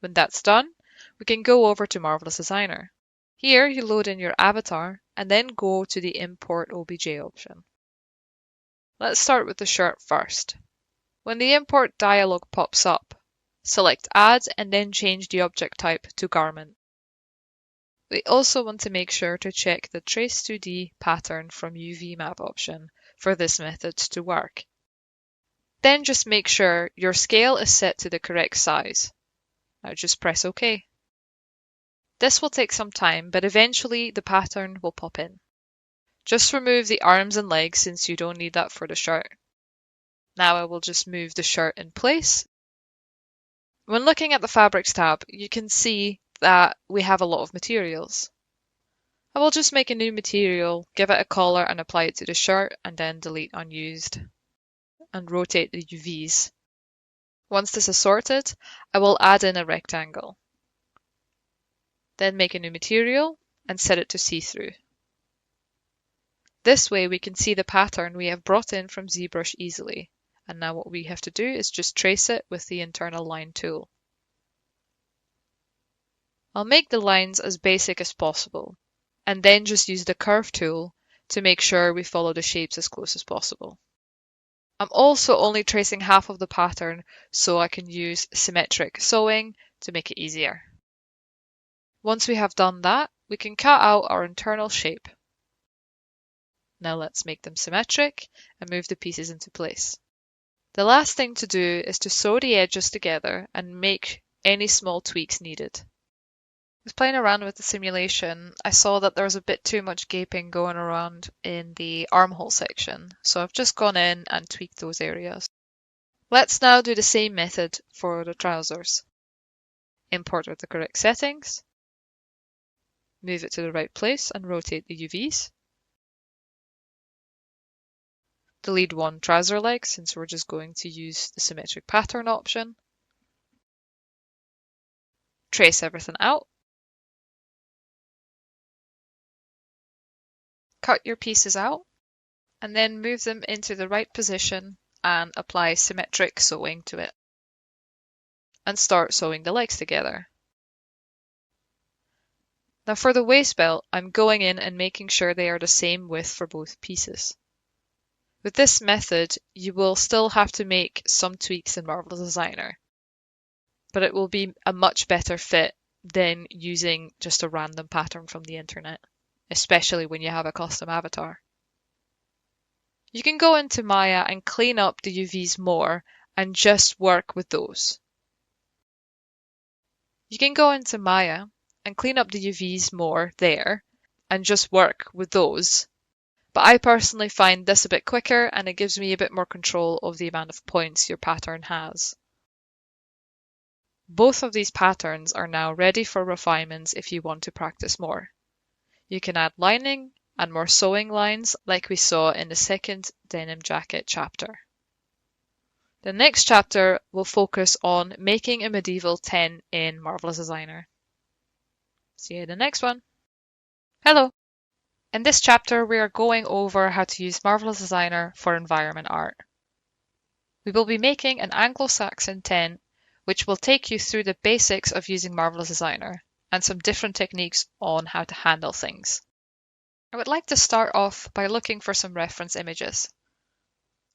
When that's done, we can go over to Marvelous Designer. Here you load in your avatar and then go to the Import OBJ option. Let's start with the shirt first. When the import dialog pops up, select Add and then change the object type to Garment. We also want to make sure to check the Trace 2D pattern from UV Map option for this method to work. Then just make sure your scale is set to the correct size. Now just press OK. This will take some time, but eventually the pattern will pop in. Just remove the arms and legs since you don't need that for the shirt. Now I will just move the shirt in place. When looking at the Fabrics tab, you can see that we have a lot of materials. I will just make a new material, give it a color and apply it to the shirt, and then delete unused and rotate the UVs. Once this is sorted, I will add in a rectangle. Then make a new material and set it to see-through. This way we can see the pattern we have brought in from ZBrush easily. And now what we have to do is just trace it with the internal line tool. I'll make the lines as basic as possible, and then just use the curve tool to make sure we follow the shapes as close as possible. I'm also only tracing half of the pattern so I can use symmetric sewing to make it easier. Once we have done that, we can cut out our internal shape. Now let's make them symmetric and move the pieces into place. The last thing to do is to sew the edges together and make any small tweaks needed. With playing around with the simulation, I saw that there was a bit too much gaping going around in the armhole section, so I've just gone in and tweaked those areas. Let's now do the same method for the trousers. Import with the correct settings, move it to the right place and rotate the UVs. Delete one trouser leg since we're just going to use the symmetric pattern option. Trace everything out. Cut your pieces out and then move them into the right position and apply symmetric sewing to it. And start sewing the legs together. Now for the waist belt, I'm going in and making sure they are the same width for both pieces. With this method, you will still have to make some tweaks in Marvelous Designer, but it will be a much better fit than using just a random pattern from the internet, especially when you have a custom avatar. You can go into Maya and clean up the UVs more and just work with those. You can go into Maya and clean up the UVs more there and just work with those. But I personally find this a bit quicker and it gives me a bit more control of the amount of points your pattern has. Both of these patterns are now ready for refinements if you want to practice more. You can add lining and more sewing lines like we saw in the second denim jacket chapter. The next chapter will focus on making a medieval 10 in Marvelous Designer. See you in the next one. Hello! In this chapter, we are going over how to use Marvelous Designer for environment art. We will be making an Anglo-Saxon tent, which will take you through the basics of using Marvelous Designer and some different techniques on how to handle things. I would like to start off by looking for some reference images.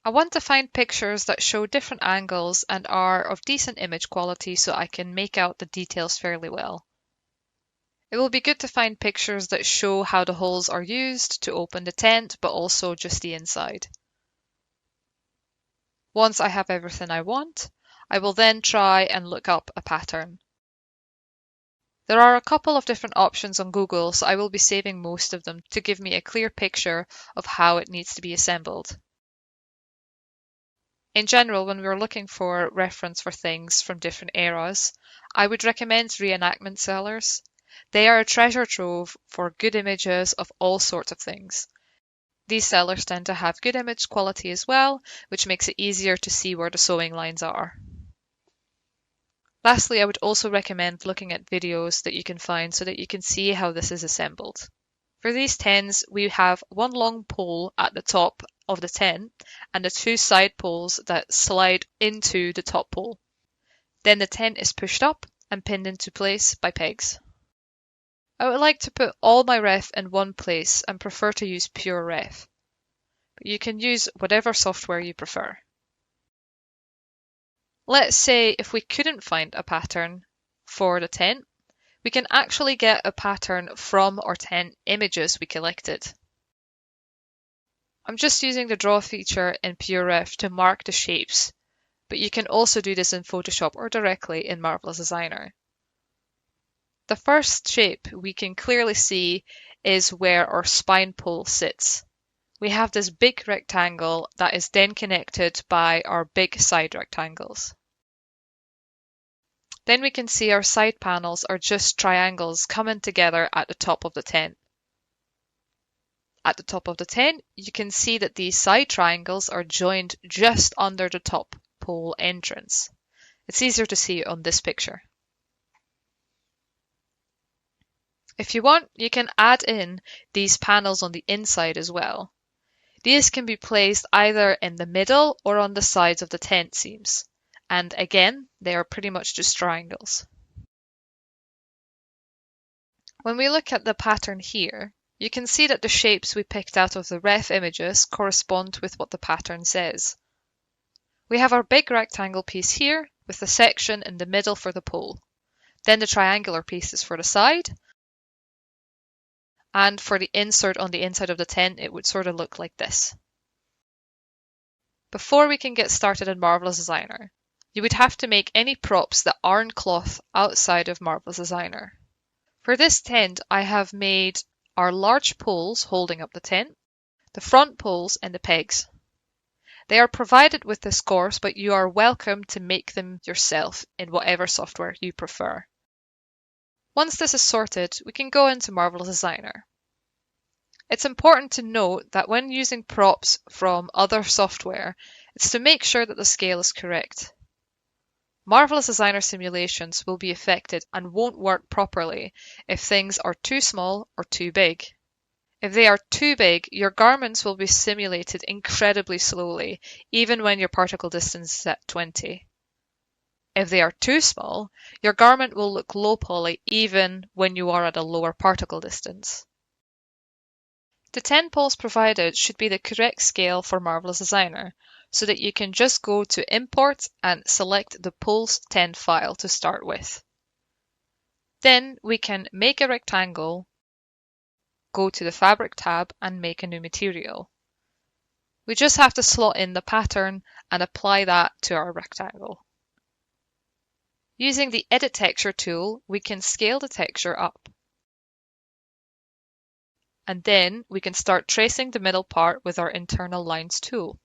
I want to find pictures that show different angles and are of decent image quality so I can make out the details fairly well. It will be good to find pictures that show how the holes are used to open the tent, but also just the inside. Once I have everything I want, I will then try and look up a pattern. There are a couple of different options on Google, so I will be saving most of them to give me a clear picture of how it needs to be assembled. In general, when we're looking for reference for things from different eras, I would recommend reenactment sellers. They are a treasure trove for good images of all sorts of things. These sellers tend to have good image quality as well, which makes it easier to see where the sewing lines are. Lastly, I would also recommend looking at videos that you can find so that you can see how this is assembled. For these tents, we have one long pole at the top of the tent and the two side poles that slide into the top pole. Then the tent is pushed up and pinned into place by pegs. I would like to put all my ref in one place and prefer to use pure ref, but you can use whatever software you prefer. Let's say if we couldn't find a pattern for the tent, we can actually get a pattern from our tent images we collected. I'm just using the draw feature in PureRef to mark the shapes, but you can also do this in Photoshop or directly in Marvelous Designer. The first shape we can clearly see is where our spine pole sits. We have this big rectangle that is then connected by our big side rectangles. Then we can see our side panels are just triangles coming together at the top of the tent. At the top of the tent, you can see that these side triangles are joined just under the top pole entrance. It's easier to see on this picture. If you want, you can add in these panels on the inside as well. These can be placed either in the middle or on the sides of the tent seams. And again, they are pretty much just triangles. When we look at the pattern here, you can see that the shapes we picked out of the ref images correspond with what the pattern says. We have our big rectangle piece here with the section in the middle for the pole. Then the triangular pieces for the side. And for the insert on the inside of the tent, it would sort of look like this. Before we can get started in Marvelous Designer, you would have to make any props that aren't cloth outside of Marvelous Designer. For this tent, I have made our large poles holding up the tent, the front poles and the pegs. They are provided with this course, but you are welcome to make them yourself in whatever software you prefer. Once this is sorted, we can go into Marvelous Designer. It's important to note that when using props from other software, it's to make sure that the scale is correct. Marvelous Designer simulations will be affected and won't work properly if things are too small or too big. If they are too big, your garments will be simulated incredibly slowly, even when your particle distance is at 20. If they are too small, your garment will look low poly even when you are at a lower particle distance. The 10 poles provided should be the correct scale for Marvelous Designer, so that you can just go to Import and select the poles 10 file to start with. Then we can make a rectangle, go to the Fabric tab and make a new material. We just have to slot in the pattern and apply that to our rectangle. Using the Edit Texture tool, we can scale the texture up. And then we can start tracing the middle part with our Internal Lines tool.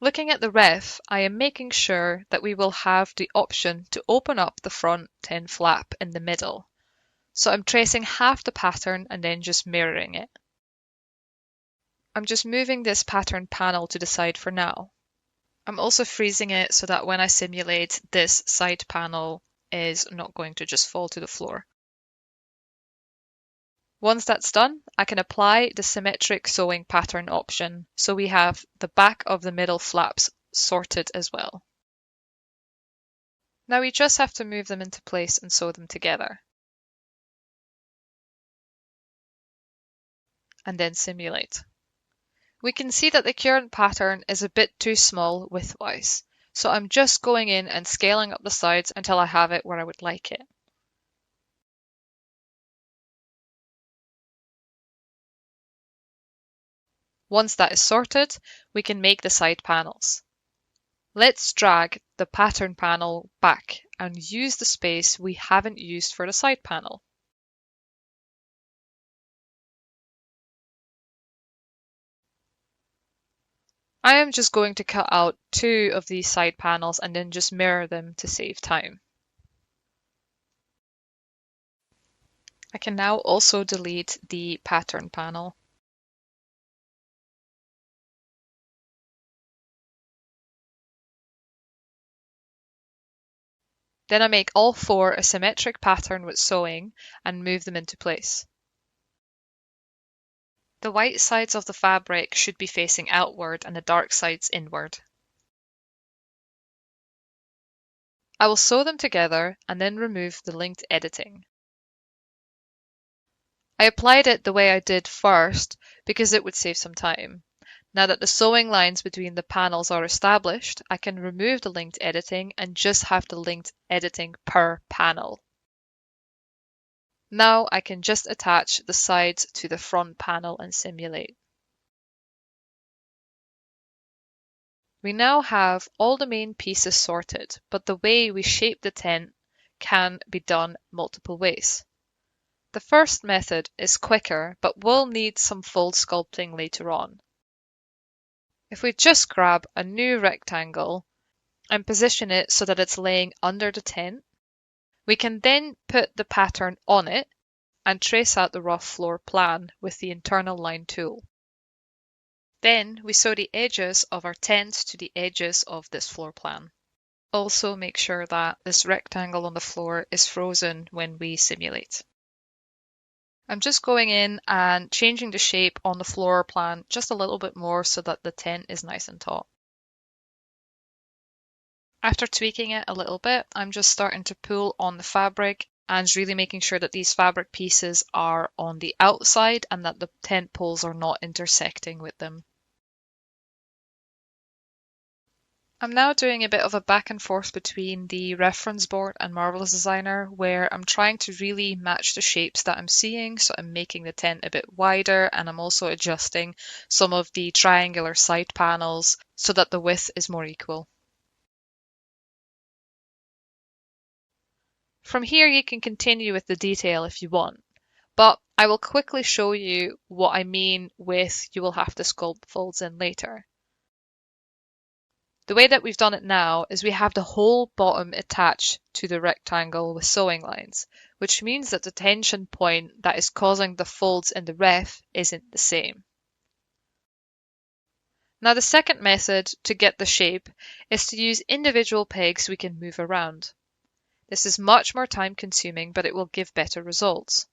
Looking at the ref, I am making sure that we will have the option to open up the front 10 flap in the middle. So I'm tracing half the pattern and then just mirroring it. I'm just moving this pattern panel to the side for now. I'm also freezing it so that when I simulate, this side panel is not going to just fall to the floor. Once that's done, I can apply the symmetric sewing pattern option, so we have the back of the middle flaps sorted as well. Now we just have to move them into place and sew them together. And then simulate. We can see that the current pattern is a bit too small widthwise, so I'm just going in and scaling up the sides until I have it where I would like it. Once that is sorted, we can make the side panels. Let's drag the pattern panel back and use the space we haven't used for the side panel. I am just going to cut out 2 of these side panels and then just mirror them to save time. I can now also delete the pattern panel. Then I make all 4 a symmetric pattern with sewing and move them into place. The white sides of the fabric should be facing outward and the dark sides inward. I will sew them together and then remove the linked editing. I applied it the way I did first because it would save some time. Now that the sewing lines between the panels are established, I can remove the linked editing and just have the linked editing per panel. Now I can just attach the sides to the front panel and simulate. We now have all the main pieces sorted, but the way we shape the tent can be done multiple ways. The first method is quicker, but will need some fold sculpting later on. If we just grab a new rectangle and position it so that it's laying under the tent, we can then put the pattern on it and trace out the rough floor plan with the internal line tool. Then we sew the edges of our tent to the edges of this floor plan. Also make sure that this rectangle on the floor is frozen when we simulate. I'm just going in and changing the shape on the floor plan just a little bit more so that the tent is nice and taut. After tweaking it a little bit, I'm just starting to pull on the fabric and really making sure that these fabric pieces are on the outside and that the tent poles are not intersecting with them. I'm now doing a bit of a back and forth between the reference board and Marvelous Designer where I'm trying to really match the shapes that I'm seeing. So I'm making the tent a bit wider and I'm also adjusting some of the triangular side panels so that the width is more equal. From here you can continue with the detail if you want, but I will quickly show you what I mean with you will have to sculpt folds in later. The way that we've done it now is we have the whole bottom attached to the rectangle with sewing lines, which means that the tension point that is causing the folds in the ref isn't the same. Now the second method to get the shape is to use individual pegs we can move around. This is much more time consuming, but it will give better results.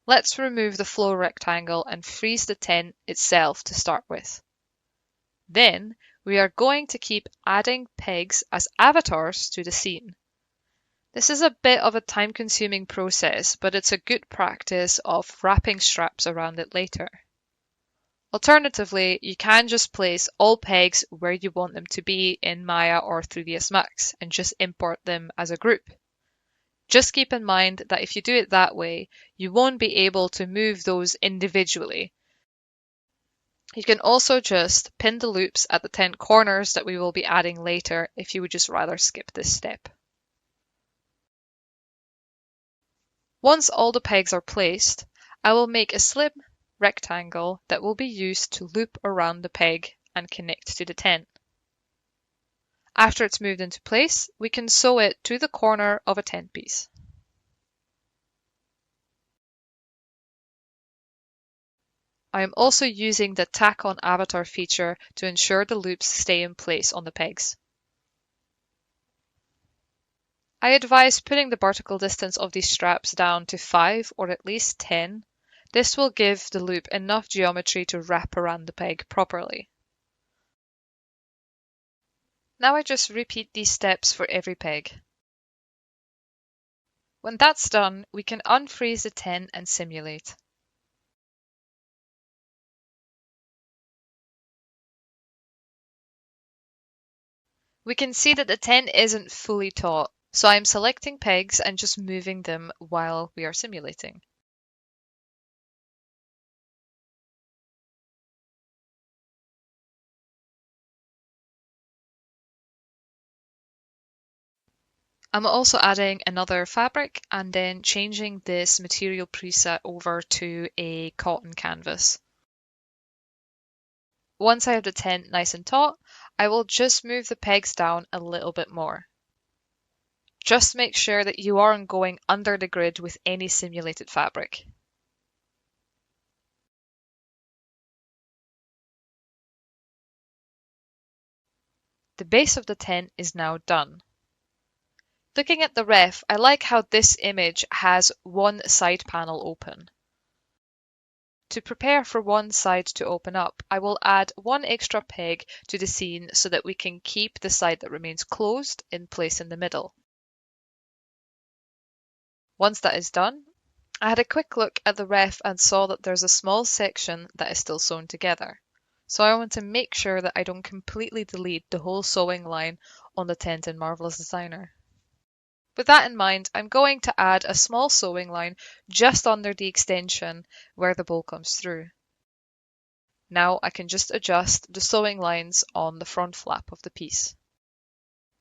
Let's remove the floor rectangle and freeze the tent itself to start with. Then we are going to keep adding pegs as avatars to the scene. This is a bit of a time-consuming process, but it's a good practice of wrapping straps around it later. Alternatively, you can just place all pegs where you want them to be in Maya or 3ds Max and just import them as a group. Just keep in mind that if you do it that way, you won't be able to move those individually. You can also just pin the loops at the tent corners that we will be adding later if you would just rather skip this step. Once all the pegs are placed, I will make a slim rectangle that will be used to loop around the peg and connect to the tent. After it's moved into place, we can sew it to the corner of a tent piece. I am also using the Tack on Avatar feature to ensure the loops stay in place on the pegs. I advise putting the vertical distance of these straps down to 5 or at least 10. This will give the loop enough geometry to wrap around the peg properly. Now I just repeat these steps for every peg. When that's done, we can unfreeze the tent and simulate. We can see that the tent isn't fully taut, so I'm selecting pegs and just moving them while we are simulating. I'm also adding another fabric and then changing this material preset over to a cotton canvas. Once I have the tent nice and taut, I will just move the pegs down a little bit more. Just make sure that you aren't going under the grid with any simulated fabric. The base of the tent is now done. Looking at the ref, I like how this image has one side panel open. To prepare for one side to open up, I will add one extra peg to the scene so that we can keep the side that remains closed in place in the middle. Once that is done, I had a quick look at the ref and saw that there's a small section that is still sewn together. So I want to make sure that I don't completely delete the whole sewing line on the tent in Marvelous Designer. With that in mind, I'm going to add a small sewing line just under the extension where the bowl comes through. Now I can just adjust the sewing lines on the front flap of the piece.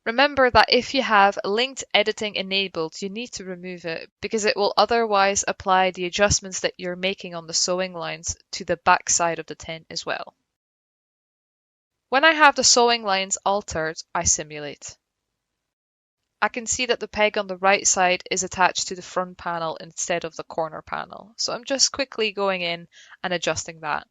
Remember that if you have linked editing enabled, you need to remove it because it will otherwise apply the adjustments that you're making on the sewing lines to the back side of the tent as well. When I have the sewing lines altered, I simulate. I can see that the peg on the right side is attached to the front panel instead of the corner panel, so I'm just quickly going in and adjusting that.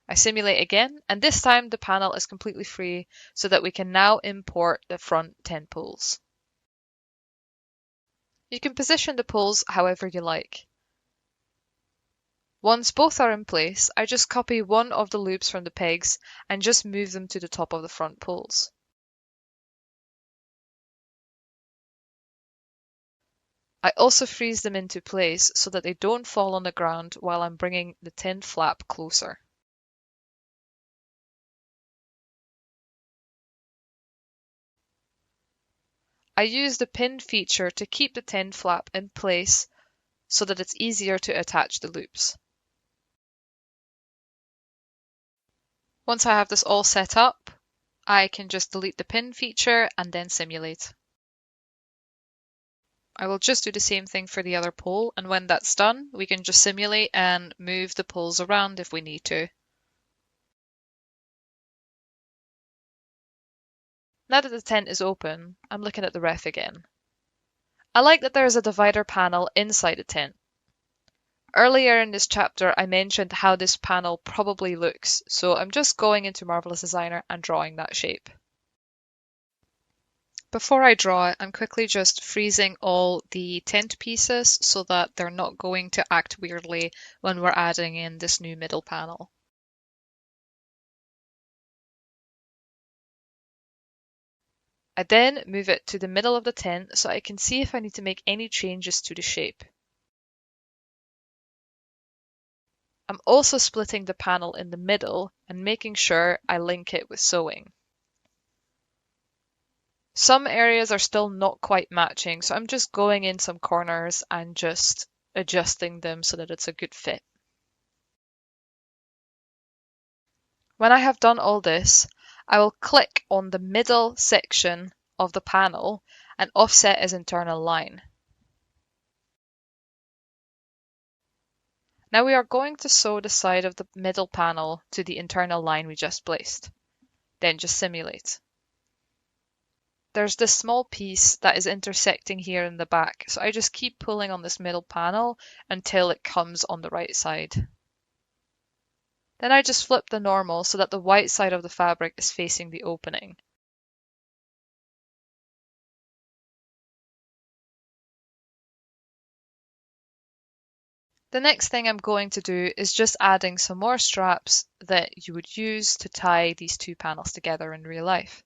I simulate again, and this time the panel is completely free so that we can now import the front tent poles. You can position the poles however you like. Once both are in place, I just copy one of the loops from the pegs and just move them to the top of the front poles. I also freeze them into place so that they don't fall on the ground while I'm bringing the tent flap closer. I use the pin feature to keep the tent flap in place so that it's easier to attach the loops. Once I have this all set up, I can just delete the pin feature and then simulate. I will just do the same thing for the other pole, and when that's done, we can just simulate and move the poles around if we need to. Now that the tent is open, I'm looking at the ref again. I like that there is a divider panel inside the tent. Earlier in this chapter, I mentioned how this panel probably looks, so I'm just going into Marvelous Designer and drawing that shape. Before I draw it, I'm quickly just freezing all the tent pieces so that they're not going to act weirdly when we're adding in this new middle panel. I then move it to the middle of the tent so I can see if I need to make any changes to the shape. I'm also splitting the panel in the middle and making sure I link it with sewing. Some areas are still not quite matching, so I'm just going in some corners and just adjusting them so that it's a good fit. When I have done all this, I will click on the middle section of the panel and offset as internal line. Now we are going to sew the side of the middle panel to the internal line we just placed. Then just simulate. There's this small piece that is intersecting here in the back, so I just keep pulling on this middle panel until it comes on the right side. Then I just flip the normal so that the white side of the fabric is facing the opening. The next thing I'm going to do is just adding some more straps that you would use to tie these two panels together in real life.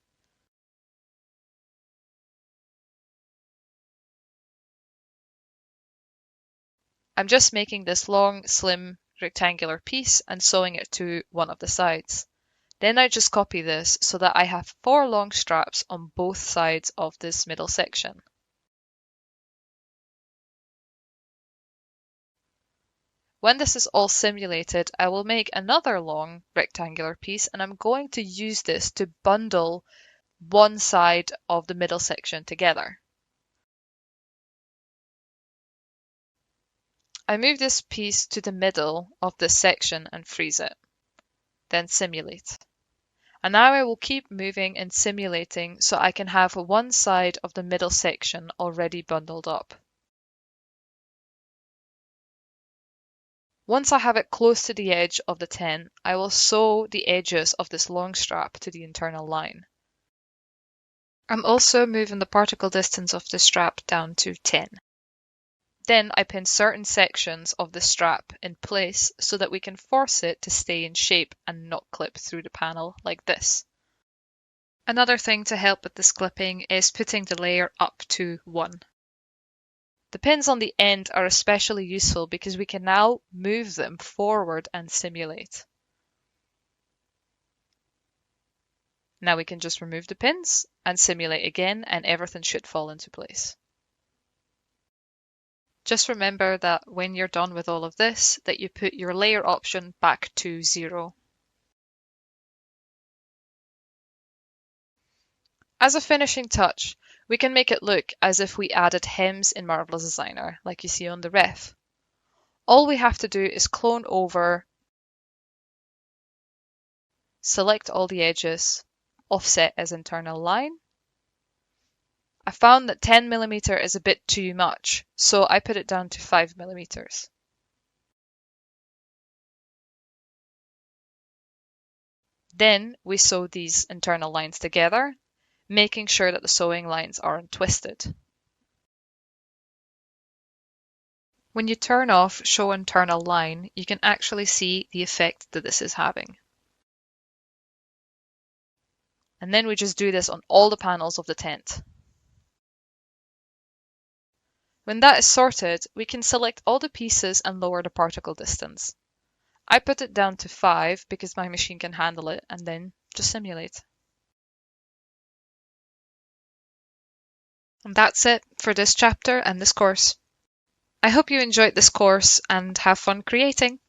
I'm just making this long, slim, rectangular piece and sewing it to one of the sides. Then I just copy this so that I have 4 long straps on both sides of this middle section. When this is all simulated, I will make another long rectangular piece and I'm going to use this to bundle one side of the middle section together. I move this piece to the middle of this section and freeze it, then simulate. And now I will keep moving and simulating so I can have one side of the middle section already bundled up. Once I have it close to the edge of the tent, I will sew the edges of this long strap to the internal line. I'm also moving the particle distance of the strap down to 10. Then I pin certain sections of the strap in place so that we can force it to stay in shape and not clip through the panel like this. Another thing to help with this clipping is putting the layer up to 1. The pins on the end are especially useful because we can now move them forward and simulate. Now we can just remove the pins and simulate again and everything should fall into place. Just remember that when you're done with all of this, that you put your layer option back to 0. As a finishing touch, we can make it look as if we added hems in Marvelous Designer, like you see on the ref. All we have to do is clone over, select all the edges, offset as internal line. I found that 10mm is a bit too much, so I put it down to 5mm. Then we sew these internal lines together, making sure that the sewing lines aren't twisted. When you turn off Show Internal Line, you can actually see the effect that this is having. And then we just do this on all the panels of the tent. When that is sorted, we can select all the pieces and lower the particle distance. I put it down to 5 because my machine can handle it, and then just simulate. And that's it for this chapter and this course. I hope you enjoyed this course and have fun creating.